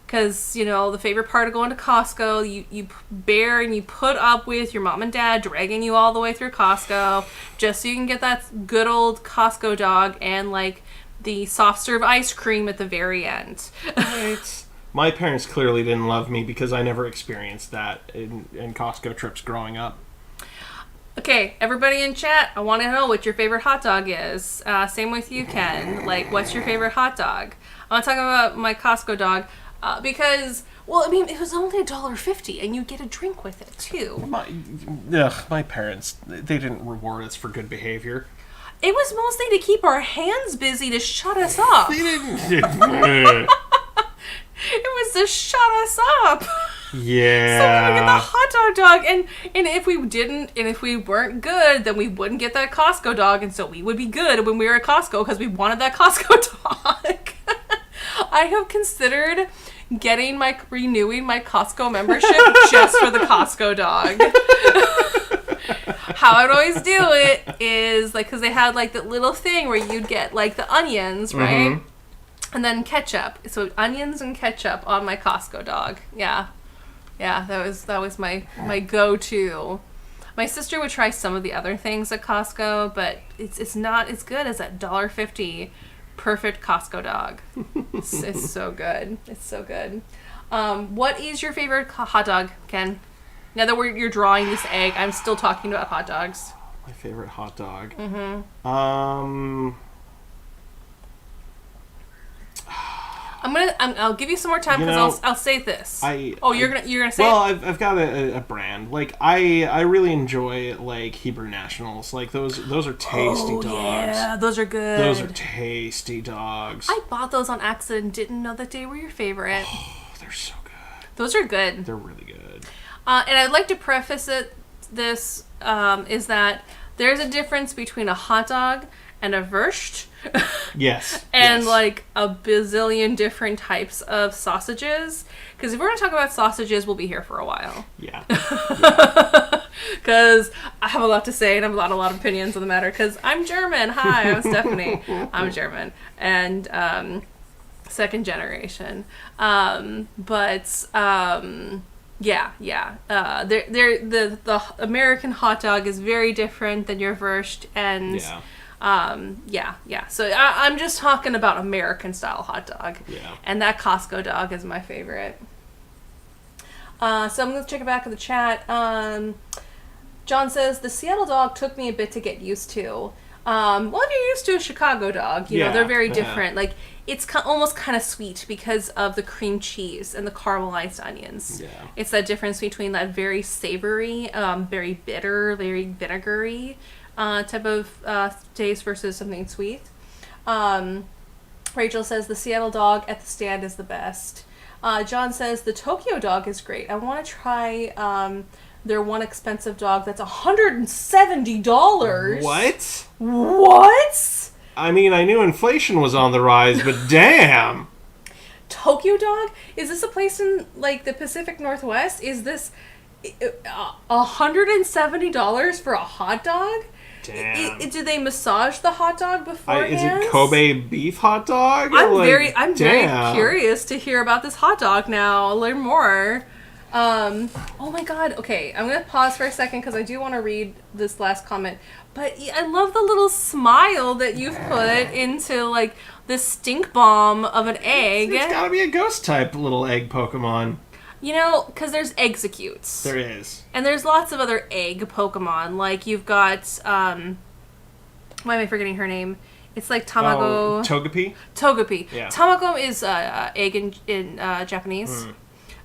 Because, you know, the favorite part of going to Costco, you bear and you put up with your mom and dad dragging you all the way through Costco just so you can get that good old Costco dog and, like, the soft serve ice cream at the very end. Right. My parents clearly didn't love me because I never experienced that in Costco trips growing up. Okay, everybody in chat, I want to know what your favorite hot dog is. Same with you, Ken. Like, what's your favorite hot dog? I want to talk about my Costco dog. Because, well, I mean, it was only $1.50, and you get a drink with it, too. My parents, they didn't reward us for good behavior. It was mostly to keep our hands busy to shut us up. They didn't. It was to shut us up. Yeah. So we would get the hot dog, and if we weren't good, then we wouldn't get that Costco dog, and so we would be good when we were at Costco because we wanted that Costco dog. I have considered renewing my Costco membership just for the Costco dog. How I'd always do it is, like, because they had, like, the little thing where you'd get, like, the onions, right? Mm-hmm. And then ketchup. So onions and ketchup on my Costco dog. Yeah, that was my go-to. My sister would try some of the other things at Costco, but it's not as good as that $1.50 perfect Costco dog. It's so good. It's so good. What is your favorite hot dog, Ken? Now that you're drawing this egg, I'm still talking about hot dogs. My favorite hot dog. Mm-hmm. I'll give you some more time because I'll say this. You're gonna say. Well, I've got a brand. Like I really enjoy like Hebrew Nationals. Like those are tasty dogs. Yeah, those are good. Those are tasty dogs. I bought those on accident and didn't know that they were your favorite. Oh, they're so good. Those are good. They're really good. And I'd like to preface this is that there's a difference between a hot dog and a Wurst. Yes. And like a bazillion different types of sausages. Because if we're going to talk about sausages, we'll be here for a while. Yeah. Because I have a lot to say and I have a lot of opinions on the matter. Because I'm German. Hi, I'm Stephanie. I'm German. And second generation. The American hot dog is very different than your Wurst. And So I'm just talking about American style hot dog. Yeah. And that Costco dog is my favorite. So I'm going to check it back in the chat. John says, the Seattle dog took me a bit to get used to. Well, if you're used to a Chicago dog, you know, they're very different. Like, it's almost kind of sweet because of the cream cheese and the caramelized onions. Yeah. It's that difference between that very savory, very bitter, very vinegary type of taste versus something sweet. Rachel says, the Seattle dog at the stand is the best. John says, the Tokyo dog is great. I want to try their one expensive dog that's $170. What? What? I mean, I knew inflation was on the rise, but damn. Tokyo dog? Is this a place in, like, the Pacific Northwest? Is this $170 for a hot dog? Damn. Do they massage the hot dog beforehand? Is it Kobe beef hot dog? I'm very curious to hear about this hot dog now. Learn more. Oh my god. Okay, I'm gonna pause for a second because I do want to read this last comment. But I love the little smile that you've put into, like, this stink bomb of an egg. It's gotta be a ghost type little egg Pokemon. You know, because there's Executes. There is. And there's lots of other egg Pokemon. Like, you've got, why am I forgetting her name? It's like Tamago. Oh, Togepi? Togepi. Yeah. Tamago is egg in Japanese.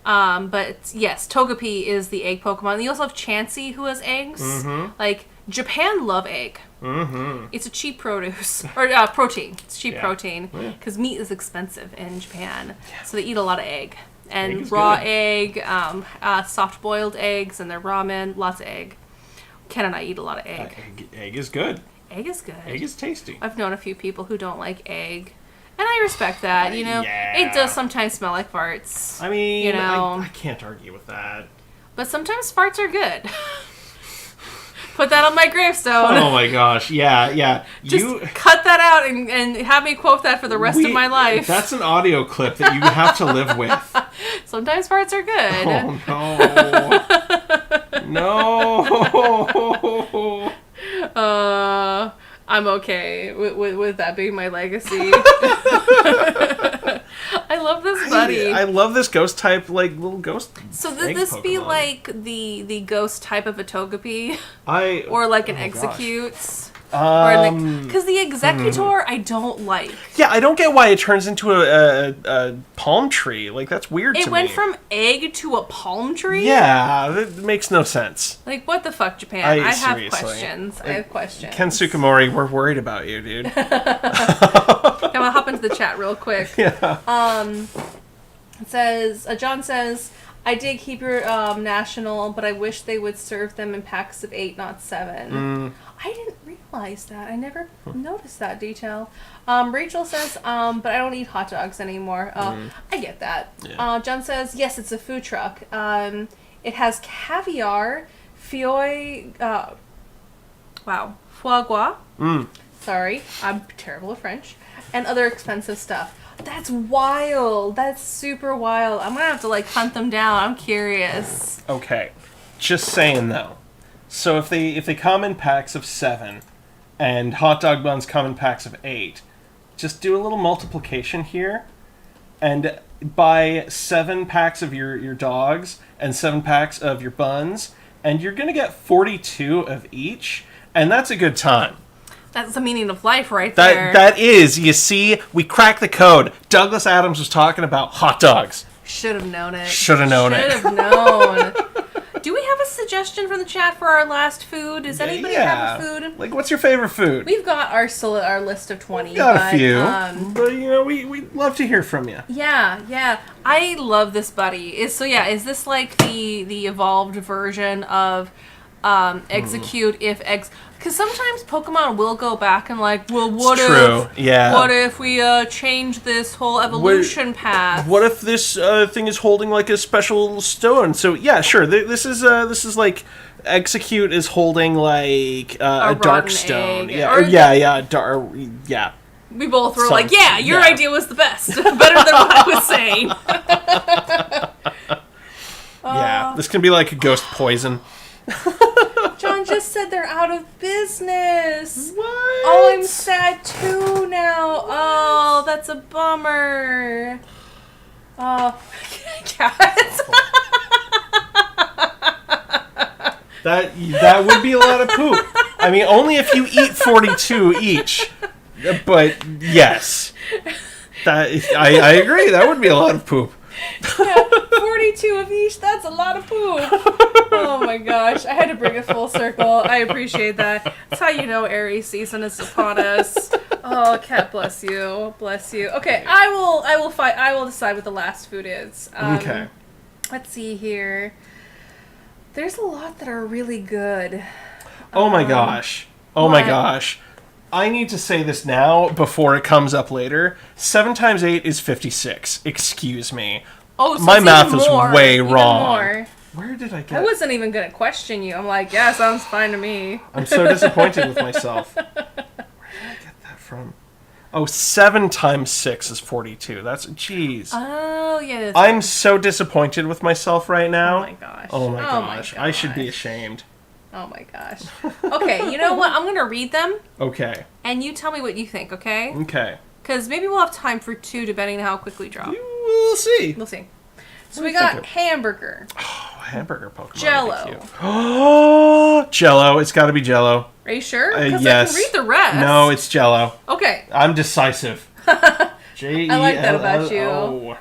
But yes, Togepi is the egg Pokemon. And you also have Chansey, who has eggs. Mm-hmm. Like, Japan love egg. Mm-hmm. It's a cheap produce. Or protein. It's cheap protein. Because meat is expensive in Japan. Yeah. So they eat a lot of egg. And raw egg, soft-boiled eggs, and their ramen, lots of egg. Ken and I eat a lot of egg. Egg is good. Egg is good. Egg is tasty. I've known a few people who don't like egg. And I respect that, you know. It does sometimes smell like farts. I mean, you know, I can't argue with that. But sometimes farts are good. Put that on my gravestone. Oh my gosh, yeah. Just cut that out and have me quote that for the rest of my life. That's an audio clip that you have to live with. Sometimes farts are good. Oh, no. I'm okay with that being my legacy. I love this buddy. I love this ghost type, like, little ghost. So this be like the ghost type of a Togepi? Or like an Executes? Because the Executor I don't like. Yeah, I don't get why it turns into a palm tree. Like, that's weird to me. It went from egg to a palm tree? Yeah, that makes no sense. Like, what the fuck, Japan? I have questions. I have questions. Ken Sukamori, we're worried about you, dude. I'm gonna hop into the chat real quick. Yeah. It says, John says, I dig Hebrew National, but I wish they would serve them in packs of 8, not 7. I didn't realize that. I never noticed that detail. Rachel says, but I don't eat hot dogs anymore. I get that. Yeah. John says, yes, it's a food truck. It has caviar, foie gras. Sorry, I'm terrible at French. And other expensive stuff. That's wild. That's super wild. I'm gonna have to, like, hunt them down. I'm curious. Okay. Just saying, though. So if they come in packs of 7, and hot dog buns come in packs of 8, just do a little multiplication here, and buy 7 packs of your dogs and 7 packs of your buns, and you're gonna get 42 of each, and that's a good time. That's the meaning of life right there. That is, you see, we cracked the code. Douglas Adams was talking about hot dogs. Should have known it. Should have known it. Should have known. Do we have a suggestion from the chat for our last food? Does anybody have a food? Like, what's your favorite food? We've got our list of 20. We got a few. But, you know, we'd love to hear from you. Yeah. I love this buddy. Is this like the evolved version of Execute if X... Because sometimes Pokemon will go back and like, well, what if we change this whole evolution path? What if this thing is holding like a special stone? So yeah, sure. This is like Execute is holding like a dark rotten stone. egg. Yeah, Or yeah. We both were Some- like, yeah, your yeah. idea was the best. Better than what I was saying. Yeah, this can be like a ghost poison. John just said they're out of business. What? Oh, I'm sad too now. Oh, that's a bummer. Oh, cats. That would be a lot of poop. I mean, only if you eat 42 each. But yes, I agree. That would be a lot of poop. Yeah, 42 of each. That's a lot of poop. Oh my gosh, I had to bring it full circle. I appreciate that. That's how you know Aries season is upon us. Oh, cat, bless you, bless you. Okay, I will decide what the last food is. Okay. Let's see here. There's a lot that are really good. Oh my gosh. Oh my what? gosh. I need to say this now before it comes up later. 7 times 8 is 56. Excuse me. Oh, so My it's math even is more, way even wrong. more. Where did I get I wasn't even gonna question you. I'm like, yeah, sounds fine to me. I'm so disappointed with myself. Where did I get that from? Oh, 7 times 6 is 42. That's... Jeez. Oh yeah. I'm so disappointed with myself right now. Oh my gosh. Oh my gosh. I should be ashamed. Oh my gosh. Okay, you know what? I'm gonna read them, Okay. and you tell me what you think, okay? Okay. Because maybe we'll have time for 2, depending on how quick we drop. We'll see. We'll see. So What we do you got think of- hamburger, Oh, hamburger Pokemon. Jello. Oh, Jello. It's got to be Jello. Are you sure? Because Yes. I can read the rest. No, it's Jello. Okay. I'm decisive. J-E-L-L-O. I like that about you.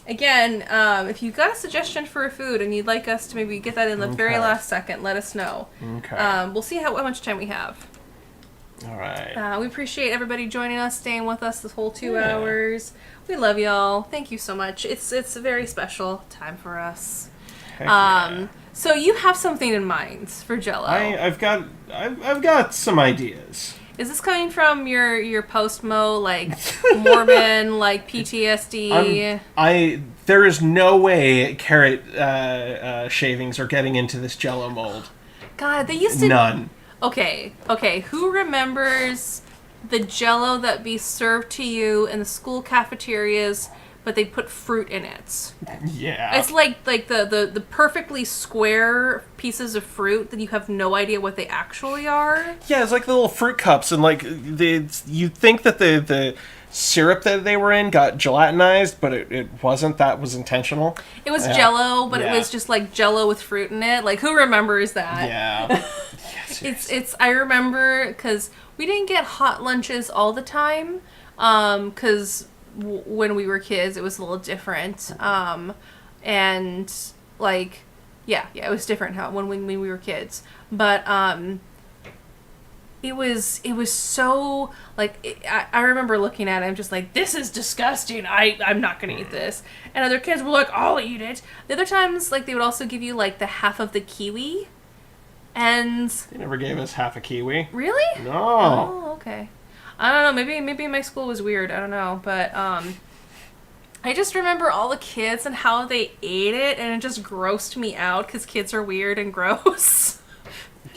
Again, if you got a suggestion for a food and you'd like us to maybe get that in the very Okay. last second, let us know. Okay. We'll see how much time we have. All right. We appreciate everybody joining us, staying with us this whole 2 Yeah. hours. We love y'all. Thank you so much. It's a very special time for us. Heck yeah. So you have something in mind for Jello. I've got some ideas. Is this coming from your post-mo, like, Mormon, like, PTSD? There is no way carrot shavings are getting into this Jello mold. God, they used to... None. Okay. Who remembers the Jello that be served to you in the school cafeterias, but they put fruit in it? Yeah. It's like the perfectly square pieces of fruit that you have no idea what they actually are. Yeah, it's like the little fruit cups, and like you think that the syrup that they were in got gelatinized, but it wasn't. That was intentional. It was Yeah. Jello, but Yeah. it was just like Jello with fruit in it. Like, who remembers that? Yeah. It's I remember because we didn't get hot lunches all the time, because when we were kids it was a little different, and like it was different when we were kids, but it was so like I remember looking at it, I'm just like, this is disgusting, I'm not gonna eat this, and other kids were like, I'll eat it. The other times, like, they would also give you like the half of the kiwi. And They never gave us half a kiwi. really? No. Oh, okay. I don't know. Maybe my school was weird. I don't know, but I just remember all the kids and how they ate it, and it just grossed me out because kids are weird and gross.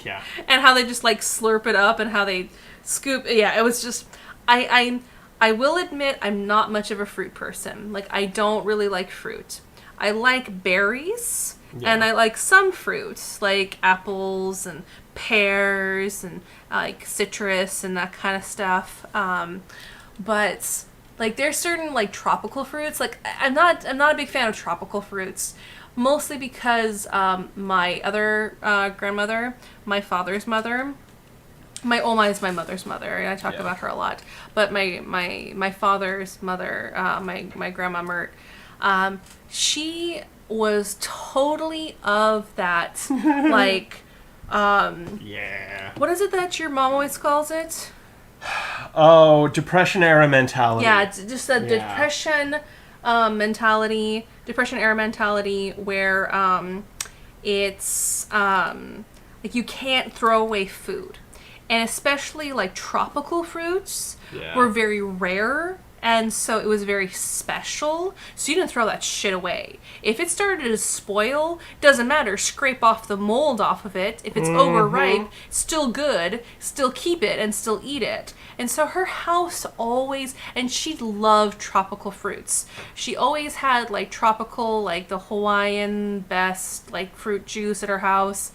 Yeah. And how they just like slurp it up and how they scoop. Yeah, it was just. I will admit I'm not much of a fruit person. Like, I don't really like fruit. I like berries. Yeah. And I like some fruits, like apples and pears and like citrus and that kind of stuff. But like, there's certain like tropical fruits. Like, I'm not a big fan of tropical fruits, mostly because my other grandmother, my father's mother. My Oma is my mother's mother, and I talk about her a lot. But my father's mother, my grandma Mert, she was totally of that, like, Yeah. what is it that your mom always calls it? Oh, depression era mentality. Yeah, it's just a depression mentality, depression era mentality, where it's like, you can't throw away food, and especially like tropical fruits Yeah. were very rare And so it was very special. So you didn't throw that shit away. If it started to spoil, doesn't matter. Scrape off the mold off of it. If it's overripe, still good. Still keep it and still eat it. And so her house always, and she loved tropical fruits. She always had like tropical, like the Hawaiian best, like fruit juice at her house.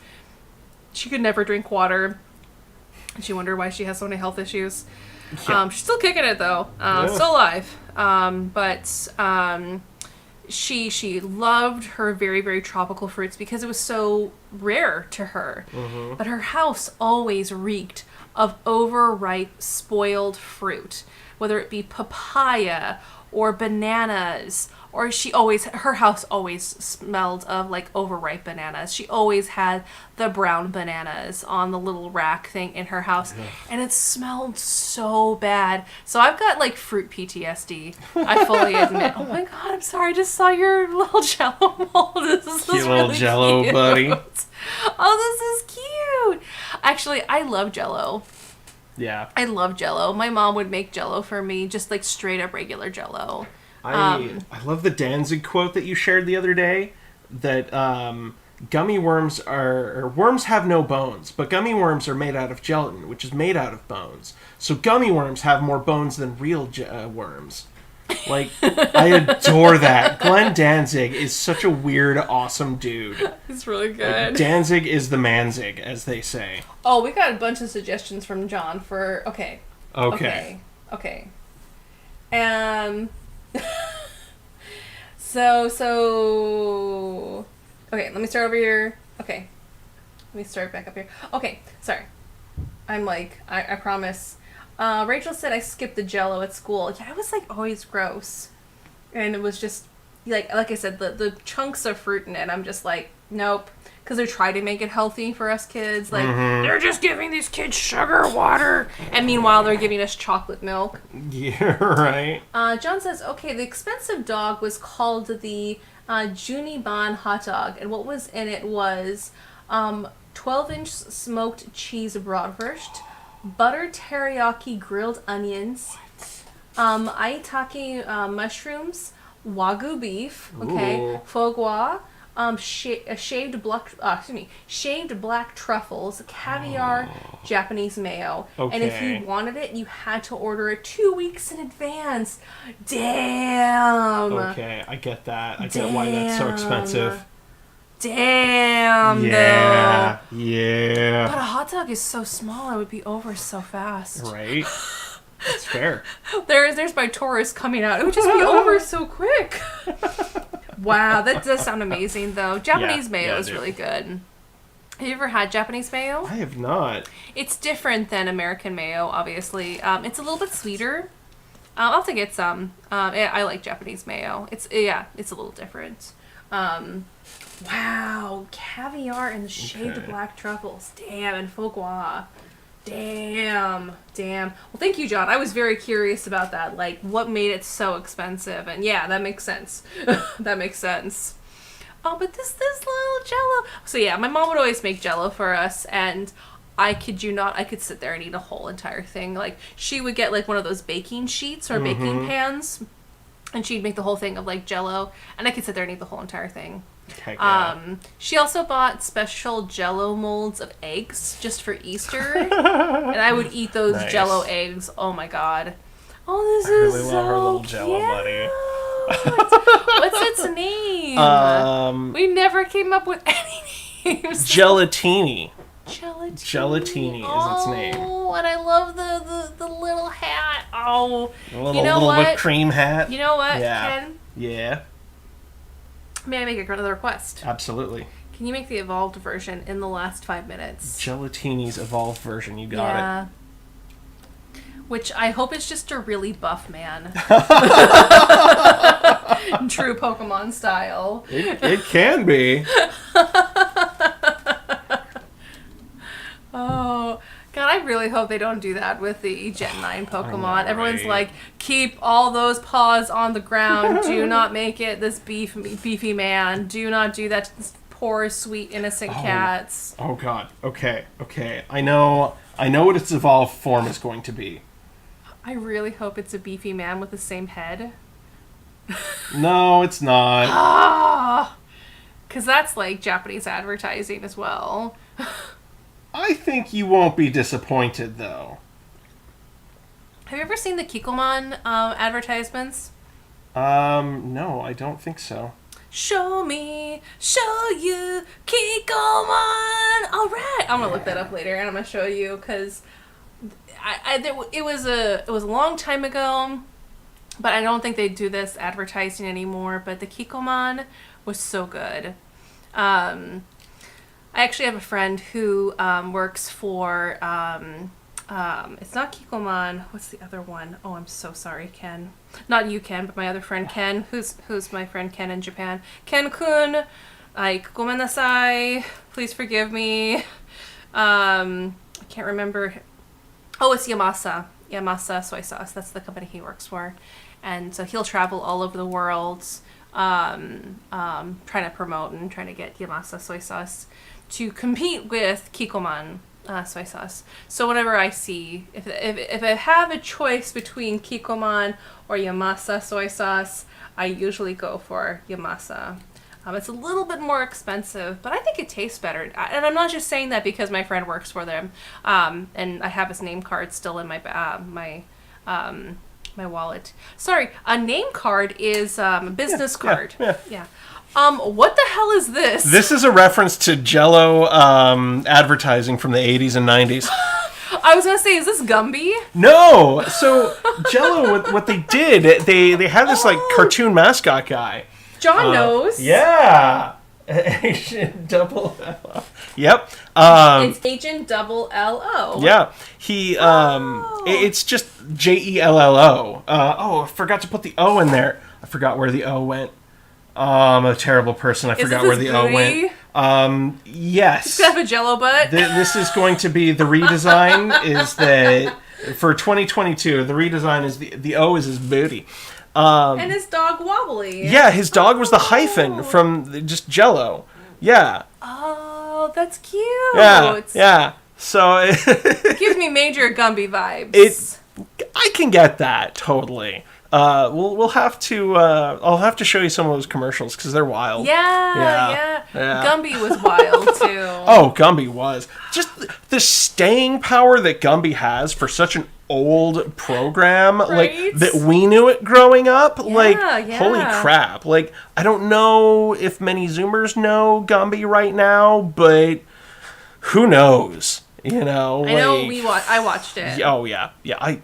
She could never drink water. And she wondered why she has so many health issues. Yeah. She's still kicking it though. Still alive. But she loved her very, very tropical fruits because it was so rare to her. Mm-hmm. But her house always reeked of overripe, spoiled fruit, whether it be papaya or bananas, or her house always smelled of like overripe bananas. She always had the brown bananas on the little rack thing in her house, and it smelled so bad. So I've got like fruit PTSD, I fully admit. Oh my god, I'm sorry, I just saw your little Jell-O mold. This is Cute really little Jell-O cute. buddy. Oh, this is cute. Actually, I love Jell-O. Yeah. I love Jell-O. My mom would make Jell-O for me, just like straight up regular Jell-O. I love the Danzig quote that you shared the other day, that gummy worms worms have no bones, but gummy worms are made out of gelatin, which is made out of bones. So gummy worms have more bones than real worms. Like, I adore that. Glenn Danzig is such a weird, awesome dude. He's really good. Like, Danzig is the manzig, as they say. Oh, we got a bunch of suggestions from John for... Okay. Okay. So... Okay, let me start over here. Okay. Let me start back up here. Okay, sorry. I'm like, I promise. Rachel said I skipped the Jell-O at school. Yeah, it was like always gross. And it was just, like I said, the chunks of fruit in it, I'm just like, nope. Because they're trying to make it healthy for us kids. Like, they're just giving these kids sugar water. And meanwhile, they're giving us chocolate milk. Yeah, right. John says, okay, the expensive dog was called the Juniban hot dog. And what was in it was 12-inch smoked cheese bratwurst, butter teriyaki grilled onions, aitake mushrooms, wagyu beef, okay, foie gras, shaved black truffles, caviar, Japanese mayo. Okay. And if you wanted it, you had to order it 2 weeks in advance. Damn. Okay, I get that. I get why that's so expensive. Damn. Yeah. Though. Yeah. But a hot dog is so small, it would be over so fast. Right? That's fair. There's my Taurus coming out. It would just be over so quick. Wow, that does sound amazing, though. Japanese mayo is really good. Have you ever had Japanese mayo? I have not. It's different than American mayo, obviously. It's a little bit sweeter. I'll have to get some. I like Japanese mayo. It's a little different. Wow, caviar and the shaved black truffles. Damn, and foie gras. Damn. Well, thank you, John. I was very curious about that. Like, what made it so expensive? And yeah, that makes sense. That makes sense. Oh, but this little Jell-O. So yeah, my mom would always make Jell-O for us, and I kid you not, I could sit there and eat a whole entire thing. Like, she would get like one of those baking sheets or baking pans, and she'd make the whole thing of like Jell-O, and I could sit there and eat the whole entire thing. Heck yeah. She also bought special Jell-O molds of eggs just for Easter, and I would eat those Nice. Jell-O eggs. Oh my god! Oh, this I really is love her so little Jell-O buddy. What's its name? We never came up with any names. Gelatini. Gelatini. Gelatini is its name. Oh, and I love the little hat. Oh, A little, you know little what? whipped cream hat. You know what, Yeah. Ken? Yeah, May I make another request? absolutely. Can you make the evolved version in the last 5 minutes? Gelatini's evolved version. You got it. Which I hope is just a really buff man. True Pokemon style. It can be. Oh, God, I really hope they don't do that with the Gen 9 Pokemon. I know, Everyone's right? like, keep all those paws on the ground. Do not make it this beefy man. Do not do that to this poor, sweet, innocent cats. Oh God. Okay. I know what its evolved form is going to be. I really hope it's a beefy man with the same head. No, it's not. Ah! Because that's like Japanese advertising as well. I think you won't be disappointed, though. Have you ever seen the Kikkoman advertisements? No, I don't think so. Show me, show you, Kikkoman. All right, I'm gonna look that up later, and I'm gonna show you because it was a long time ago, but I don't think they do this advertising anymore. But the Kikkoman was so good. I actually have a friend who works for. It's not Kikkoman. What's the other one? Oh, I'm so sorry, Ken. Not you, Ken, but my other friend Ken, who's my friend Ken in Japan. Ken-kun, like, gomen nasai, please forgive me. I can't remember. Oh, it's Yamasa. Yamasa Soy Sauce. That's the company he works for. And so he'll travel all over the world, trying to promote and trying to get Yamasa Soy Sauce to compete with Kikkoman soy sauce. So whenever I see, if I have a choice between Kikkoman or Yamasa soy sauce, I usually go for Yamasa. It's a little bit more expensive, but I think it tastes better. And I'm not just saying that because my friend works for them. And I have his name card still in my my wallet. Sorry, a name card is a business card. Yeah. What the hell is this? This is a reference to Jell-O advertising from the 80s and 90s. I was gonna say, is this Gumby? No! So, Jell-O, what they did, they had this, like, cartoon mascot guy. John knows. Yeah! Agent Double L-O. Yep. It's Agent Double L-O. Yeah. He, it's just Jello. I forgot to put the O in there. I forgot where the O went. I'm a terrible person. I forgot where the O went. Yes. It's gonna have a Jello butt. This is going to be the redesign. Is that for 2022? The redesign is the O is his booty. And his dog Wobbly. Yeah, his dog was the hyphen from just Jell-O. Yeah. Oh, that's cute. Yeah. So it gives me major Gumby vibes. I can get that totally. We'll have to. I'll have to show you some of those commercials because they're wild. Yeah. Gumby was wild too. Oh, Gumby was just the staying power that Gumby has for such an old program, right? Like that we knew it growing up. Yeah. Holy crap! Like, I don't know if many Zoomers know Gumby right now, but who knows? You know. I know I watched it. Oh yeah. I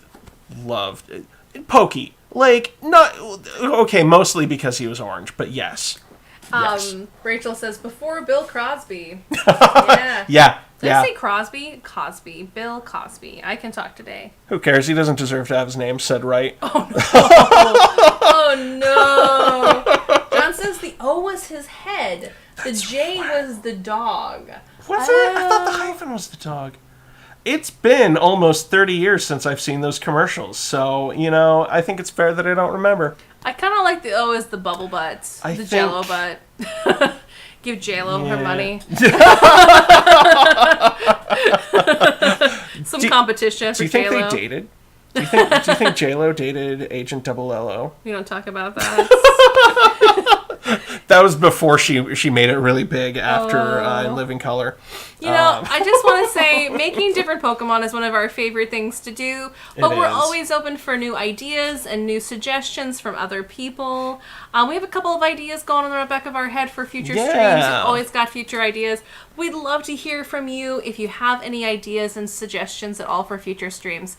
loved it. Pokey. Like, not okay, mostly because he was orange, but yes. Rachel says before Bill Crosby. Yeah. Yeah. Did I say Crosby? Cosby. Bill Cosby. I can talk today. Who cares? He doesn't deserve to have his name said right. Oh no. John says the O was his head. The J was the dog. Was it? I thought the hyphen was the dog. It's been almost 30 years since I've seen those commercials, so, I think it's fair that I don't remember. I kind of like the O as the bubble butt, the Jello butt. Give J-Lo her money. Some competition for J-Lo. Do you think they dated? Do you think J-Lo dated Agent Double L-O? We don't talk about that. That was before she made it really big after In Living Color. I just want to say, making different Pokemon is one of our favorite things to do, but we're always open for new ideas and new suggestions from other people. We have a couple of ideas going on the back of our head for future streams. We've always got future ideas. We'd love to hear from you if you have any ideas and suggestions at all for future streams.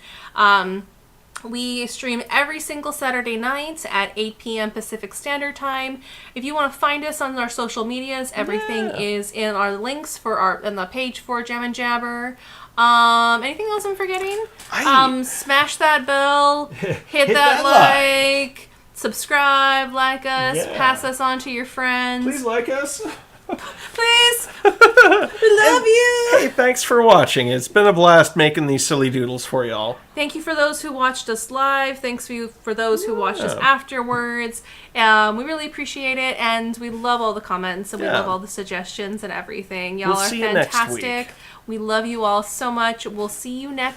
We stream every single Saturday night at 8 p.m. Pacific Standard Time. If you want to find us on our social medias, everything is in our links in the page for Jam and Jabber. Anything else I'm forgetting? Smash that bell, hit that like, subscribe, like us, pass us on to your friends. Please like us. Please. We love you. Hey, thanks for watching. It's been a blast making these silly doodles for y'all. Thank you for those who watched us live. Thanks for those who watched us afterwards. We really appreciate it, and we love all the comments, and we love all the suggestions and everything. Y'all are fantastic. We love you all so much. We'll see you next